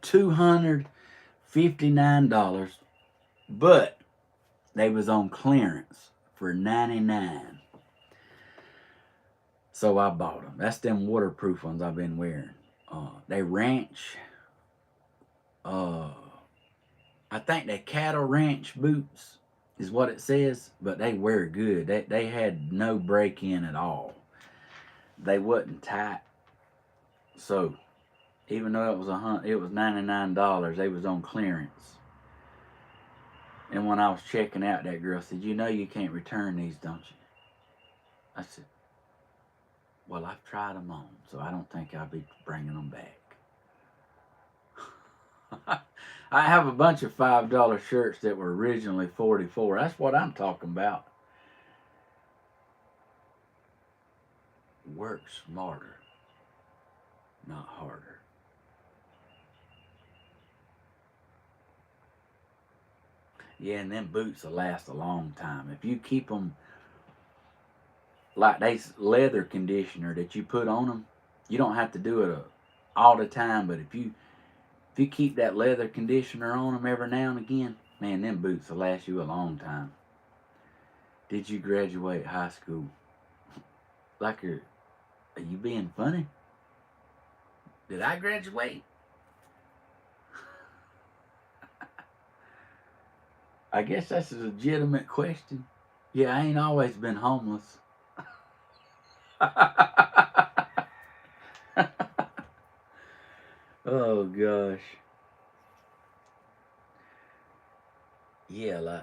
$259, but they was on clearance for $99. So I bought them. That's them waterproof ones I've been wearing. They ranch. I think they cattle ranch boots is what it says, but they wear good. They had no break in at all. They wasn't tight. So even though it was $99, they was on clearance. And when I was checking out, that girl said, "You know you can't return these, don't you?" I said, "Well, I've tried them on, so I don't think I'll be bringing them back." I have a bunch of $5 shirts that were originally 44. That's what I'm talking about. Work smarter, not harder. Yeah, and them boots will last a long time. If you keep them like they leather conditioner that you put on them, you don't have to do it all the time. But if you keep that leather conditioner on them every now and again, man, them boots will last you a long time. Did you graduate high school? Like, are you being funny? Did I graduate? I guess that's a legitimate question. Yeah, I ain't always been homeless. Oh gosh. Yeah,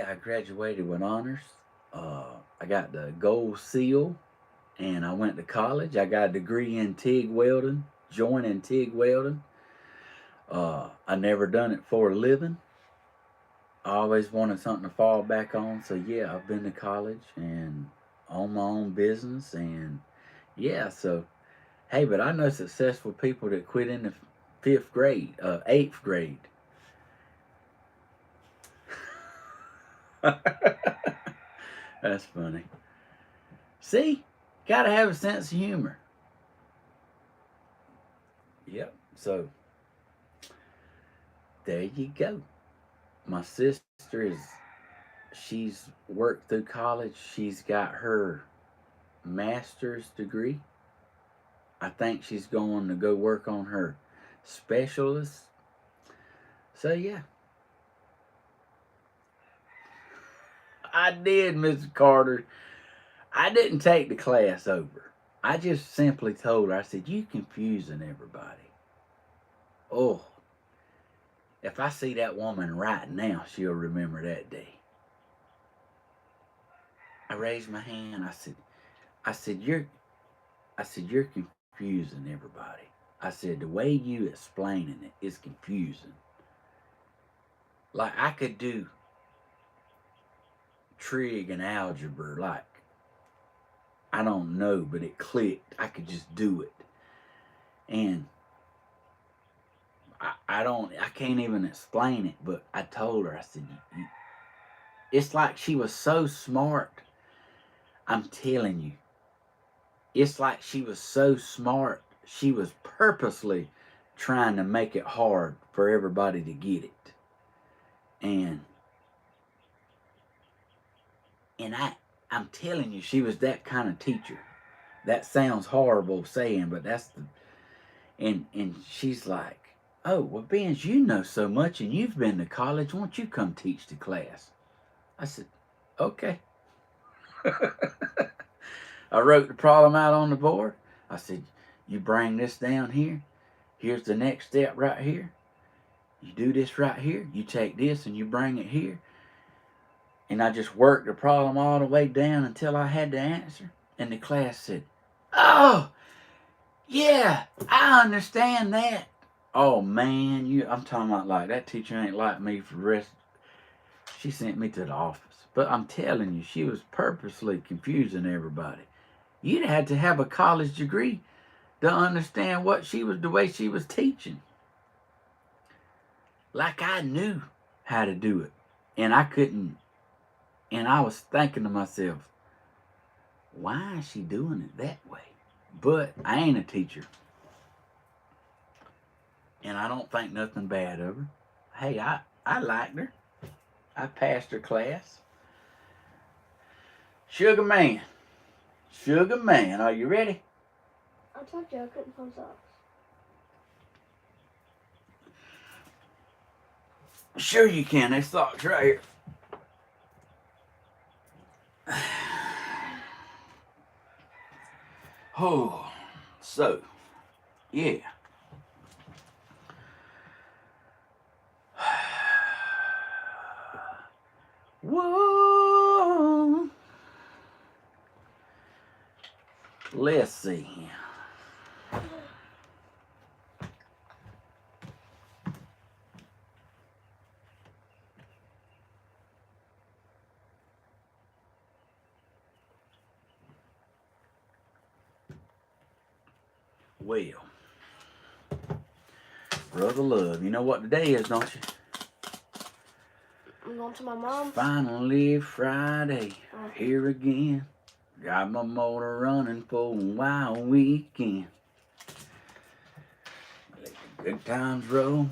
I graduated with honors. I got the gold seal, and I went to college. I got a degree in TIG welding, joining TIG welding. I never done it for a living. I always wanted something to fall back on. So yeah, I've been to college and on my own business, and yeah. So hey, but I know successful people that quit in the eighth grade. That's funny. See, gotta have a sense of humor. Yep. So there you go. My sister she's worked through college. She's got her master's degree. I think she's going to go work on her specialist. So yeah, I did, Mr. Carter. I didn't take the class over. I just simply told her, I said, you confusing everybody. Oh, if I see that woman right now, she'll remember that day. I raised my hand. I said, you're confusing everybody. I said, the way you explaining it is confusing. Like I could do trig and algebra, like I don't know, but it clicked. I could just do it. And I can't even explain it, but I told her, I said, it's like she was so smart. I'm telling you, it's like she was so smart. She was purposely trying to make it hard for everybody to get it. And I'm telling you, she was that kind of teacher. That sounds horrible saying, but that's the and she's like, oh, well, Benz, you know so much and you've been to college, won't you come teach the class? I said, okay. I wrote the problem out on the board. I said, you bring this down here. Here's the next step right here. You do this right here. You take this and you bring it here. And I just worked the problem all the way down until I had the answer. And the class said, oh, yeah, I understand that. Oh, man, I'm talking about like that teacher ain't like me for the rest. She sent me to the office. But I'm telling you, she was purposely confusing everybody. You'd had to have a college degree to understand the way she was teaching. Like I knew how to do it. And I couldn't. And I was thinking to myself, why is she doing it that way? But I ain't a teacher. And I don't think nothing bad of her. Hey, I liked her. I passed her class. Sugar Man, are you ready? I told you I couldn't find socks. Sure you can. There's socks right here. Oh, so, yeah. Whoa. Let's see. Well, brother love, you know what today is, don't you? I'm going to my mom's. Finally Friday, here again. Got my motor running for a wild weekend. Let the good times roll.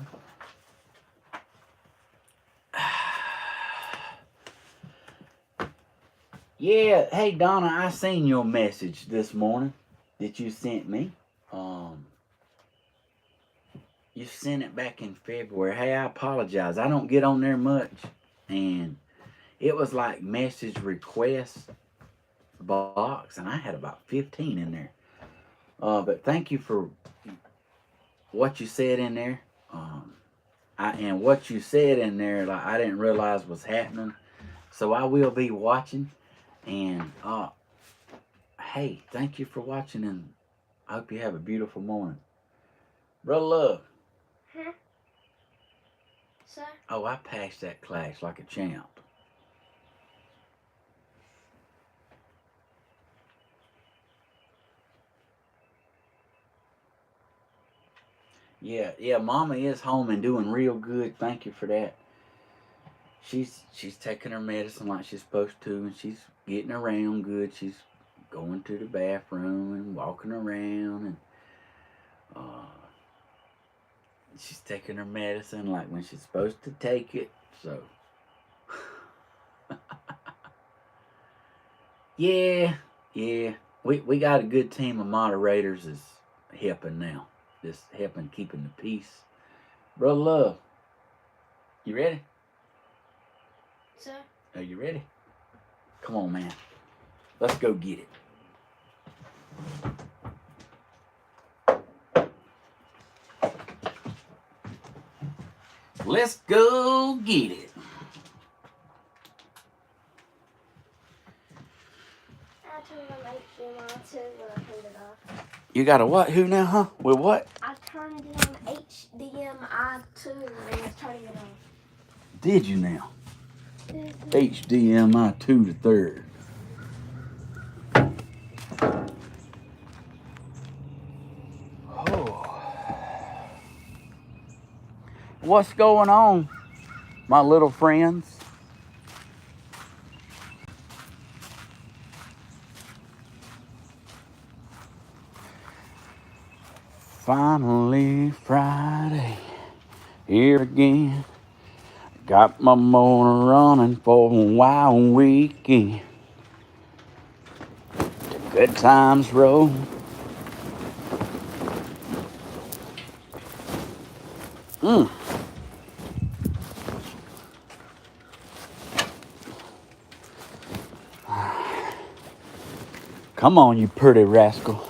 Yeah, hey Donna, I seen your message this morning that you sent me. You sent it back in February. Hey, I apologize. I don't get on there much. And it was like message request box, and I had about 15 in there. But thank you for what you said in there. And what you said in there, like I didn't realize was happening. So I will be watching. And hey, thank you for watching, and I hope you have a beautiful morning. Brother Love. Huh? Sir? Oh, I passed that class like a champ. Yeah, Mama is home and doing real good. Thank you for that. She's taking her medicine like she's supposed to, and she's getting around good. She's going to the bathroom and walking around, and she's taking her medicine like when she's supposed to take it. So yeah, we got a good team of moderators is helping now, just helping keeping the peace. Brother Love, you ready? Sir? Are you ready? Come on, man. Let's go get it. Let's go get it. I turned on HDMI too, but I turned it off. You got a what? Who now, huh? With what? I turned it on HDMI too, and it's turning it off. Did you now? HDMI 2 to 3rd. Oh. What's going on, my little friends? Finally Friday, here again. Got my motor running for a wild weekend. The good times roll. Come on, you pretty rascal.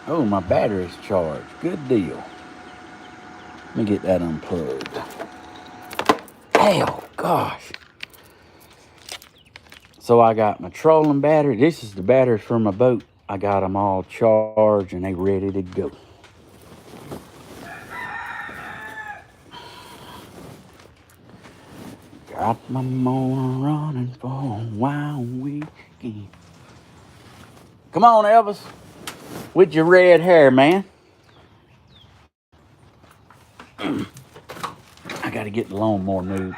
Oh, my battery's charged. Good deal. Let me get that unplugged. Oh, gosh. So I got my trolling battery. This is the battery for my boat. I got them all charged and they ready to go. Got my motor running for a wild weekend. Come on, Elvis. With your red hair, man. I gotta get the lawnmower moved.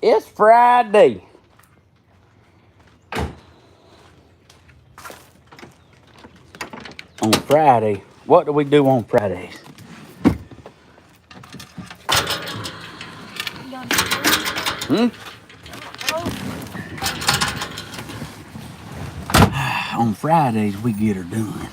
It's Friday. On Friday, what do we do on Fridays? On Fridays, we get her done.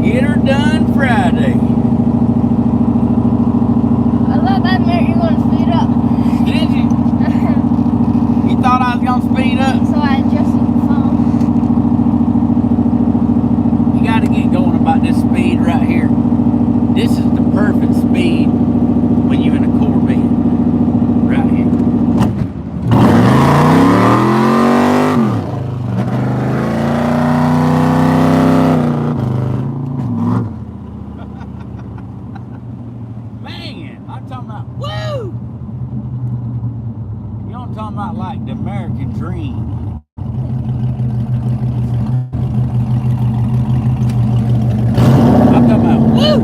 Get her done Friday. I thought that meant you're going to speed up. Did you? You thought I was gonna speed up? So I adjusted the phone. You gotta get going about this speed right here. This is the perfect speed when you're in a Corvette. Right here. Man, I'm talking about, woo! You know what I'm talking about, like the American dream. I'm talking about, woo!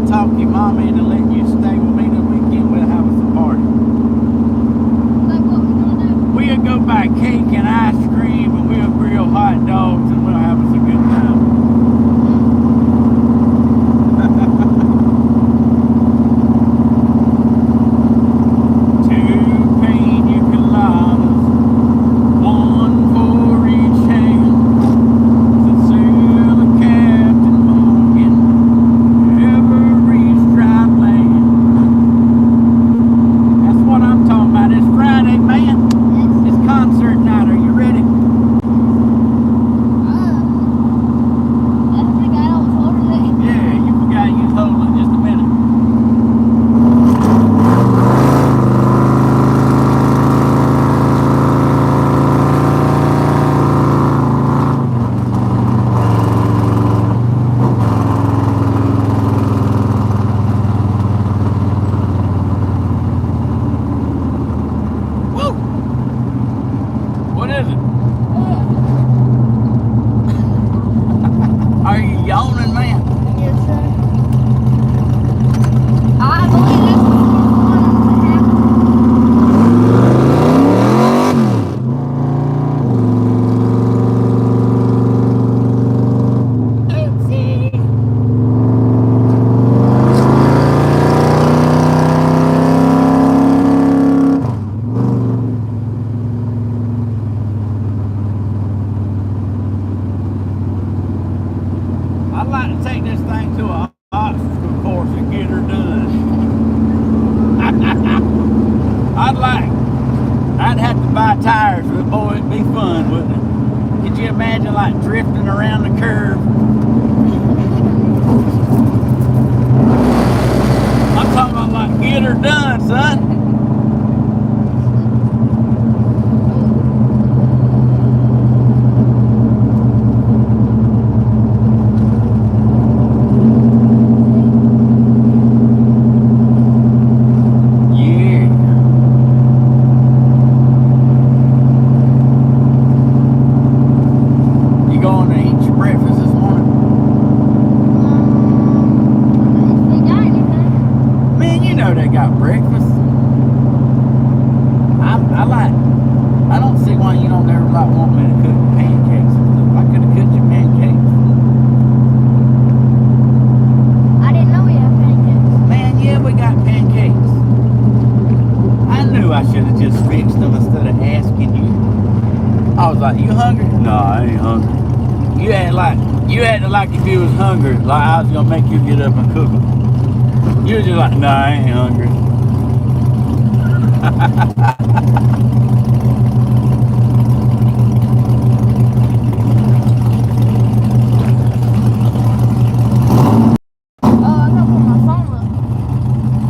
Talk your mom into letting you stay with me the weekend, we'll have us a party. Like what we gonna do? We'll go buy cake and ice cream and we'll grill hot dogs and we'll have us a good time. Two pina coladas, one for each hand. Sincerely, Captain Morgan. That's what I'm talking about. It's Friday, man. It's concert night. Are you ready? I forgot I was holding it. Yeah, you forgot you was holding it just a minute. Woo! What is it? Are you yawning, man? Yes, sir. I believe this is I'd like to take this thing to a obstacle course and get her done. I'd have to buy tires, but boy, it'd be fun, wouldn't it? Could you imagine like drifting around the curve? I'm talking about like get her done, son. They got breakfast. I don't see why you don't ever like want me to cook pancakes and stuff. I could have cooked you pancakes. I didn't know we had pancakes. Man, yeah, we got pancakes. I knew I should have just fixed them instead of asking you. I was like, you hungry? No, I ain't hungry. You acted like if you was hungry, like I was gonna make you get up and cook them. You were just like, nah, I ain't hungry. Oh, I gotta put my phone up.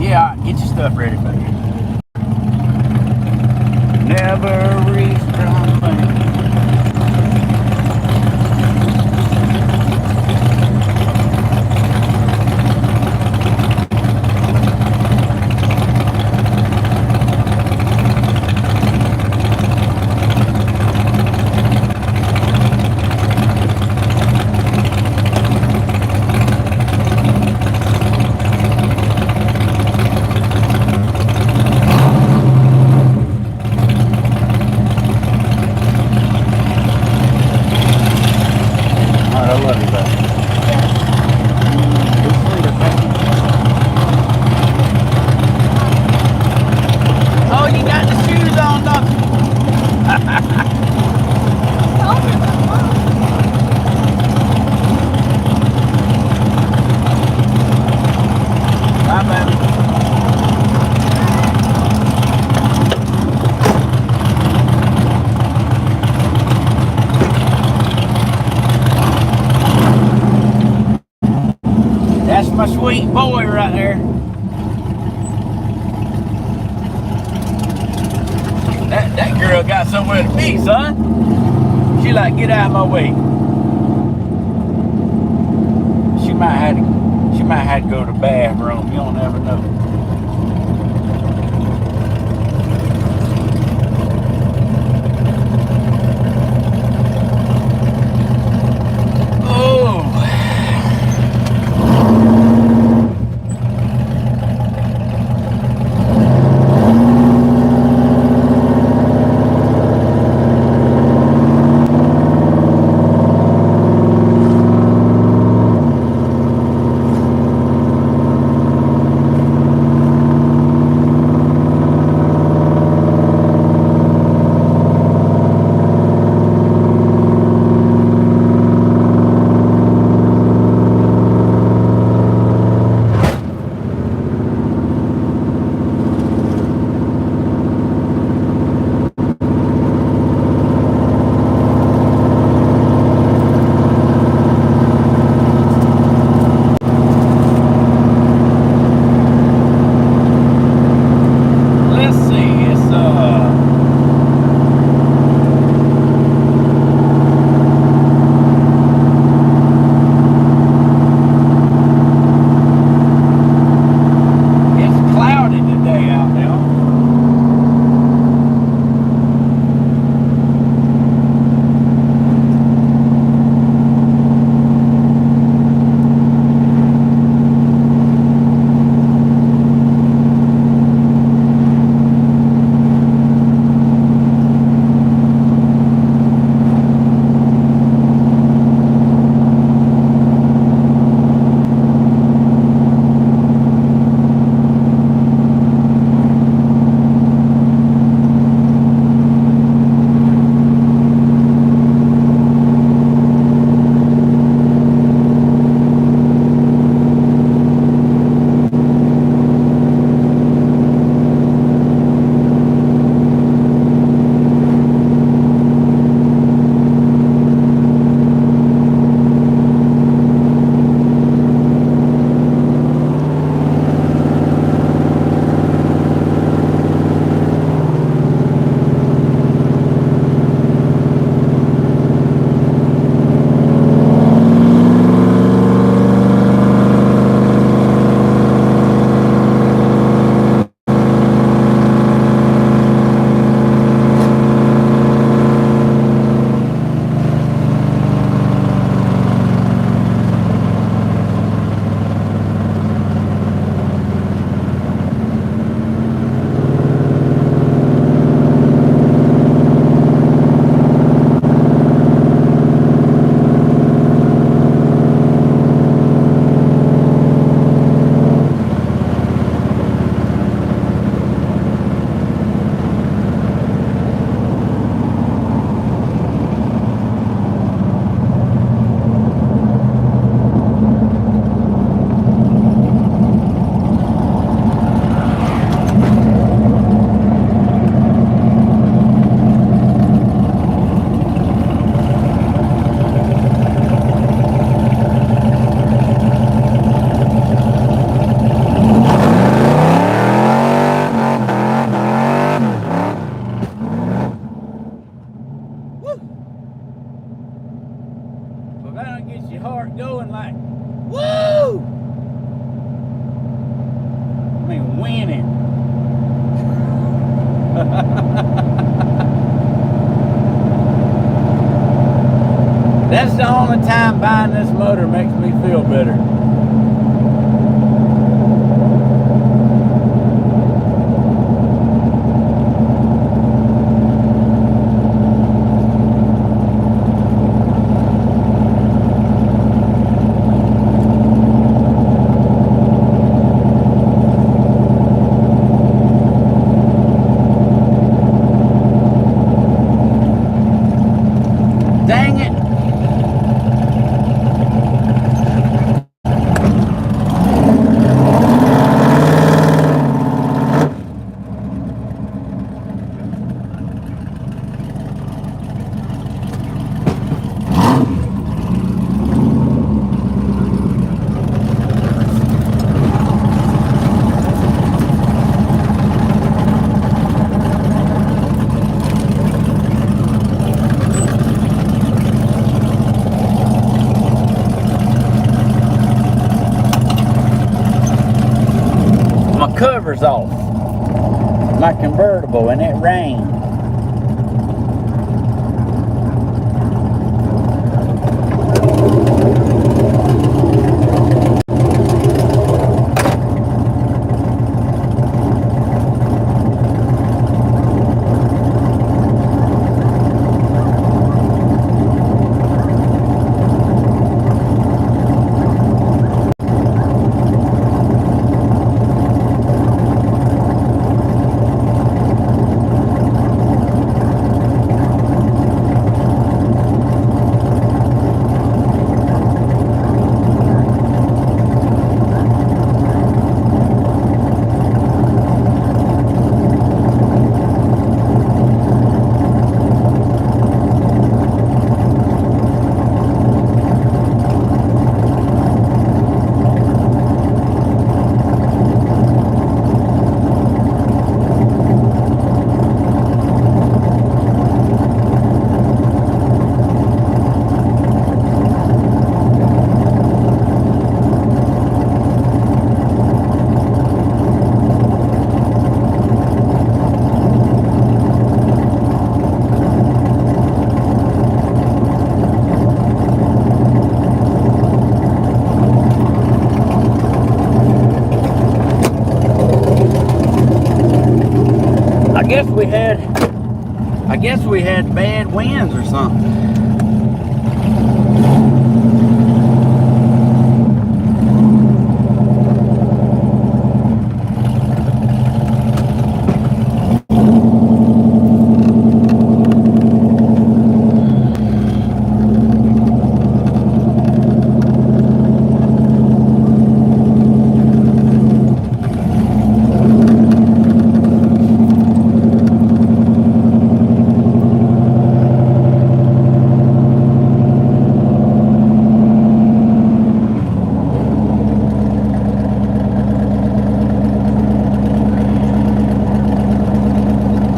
Yeah, get your stuff ready, baby. Never reach drum lane. sweet boy right there. That girl got somewhere to be, son. She like, get out of my way. She might have to go to the bathroom. You don't never know. That's the only time buying this motor makes me feel better. Dang it. tires off my convertible and it rained. I guess we had bad winds or something.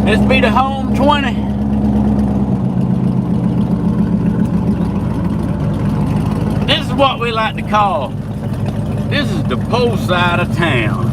This be the home 20. This is what we like to call, this is the pole side of town.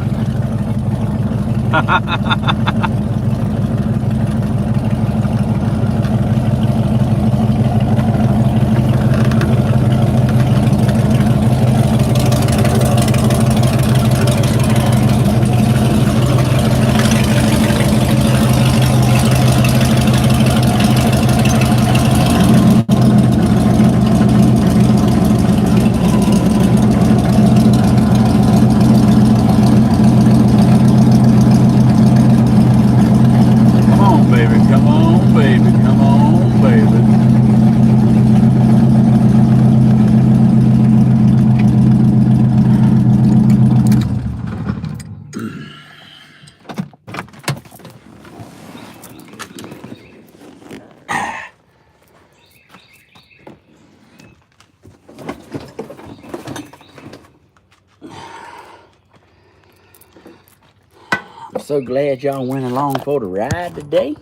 So glad y'all went along for the ride today.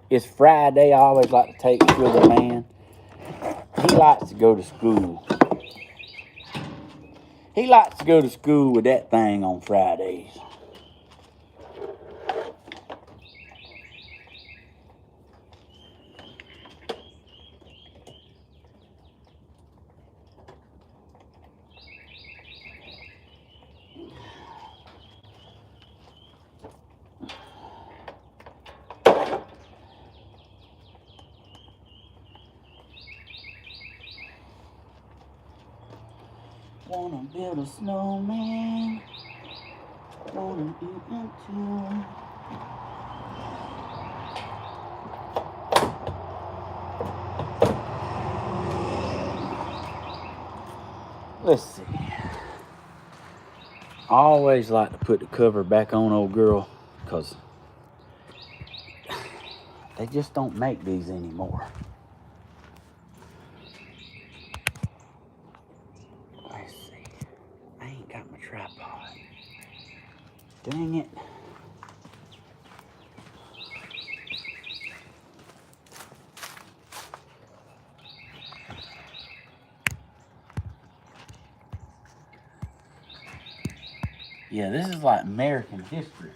It's Friday. I always like to take Sugar Man. He likes to go to school. He likes to go to school with that thing on Fridays. Wanna build a snowman. Wanna eat into. Let's see. I always like to put the cover back on old girl because they just don't make these anymore. Let's see. I ain't got my tripod. Dang it. Yeah, this is like American history.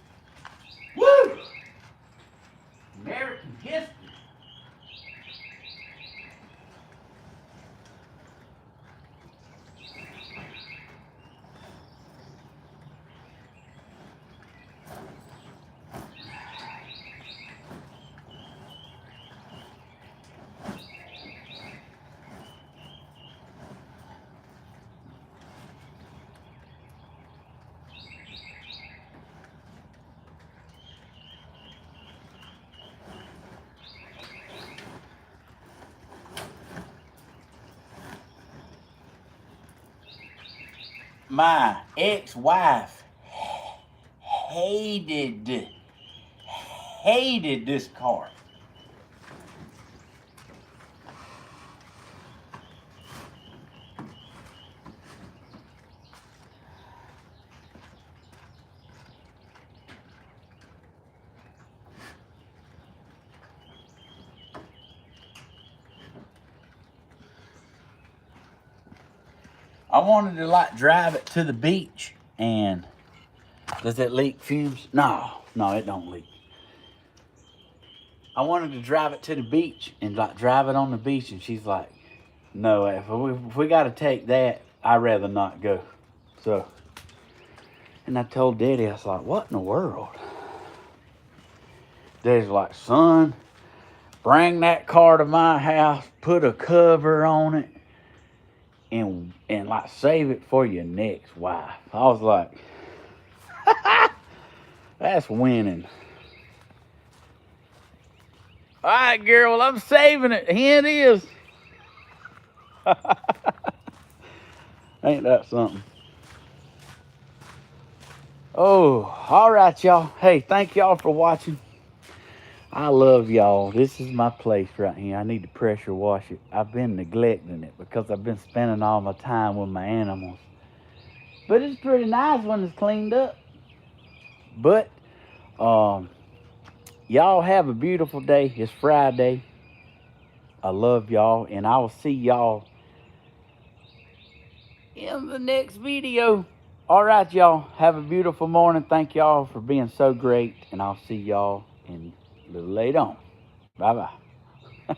Woo! American history. My ex-wife hated this car. I wanted to like drive it to the beach, and does it leak fumes? No, it don't leak. I wanted to drive it to the beach and like drive it on the beach, and she's like, no, if we got to take that, I'd rather not go. So, and I told Daddy, I was like, what in the world? Daddy's like, son, bring that car to my house, put a cover on it, and like save it for your next wife. I was like, that's winning. All right, girl, well, I'm saving it. Here it is. Ain't that something? Oh, all right, y'all. Hey, thank y'all for watching. I love y'all. This is my place right here. I need to pressure wash it. I've been neglecting it because I've been spending all my time with my animals. But it's pretty nice when it's cleaned up. But y'all have a beautiful day. It's Friday. I love y'all, and I will see y'all in the next video. All right, y'all. Have a beautiful morning. Thank y'all for being so great, and I'll see y'all in a little later on. Bye-bye.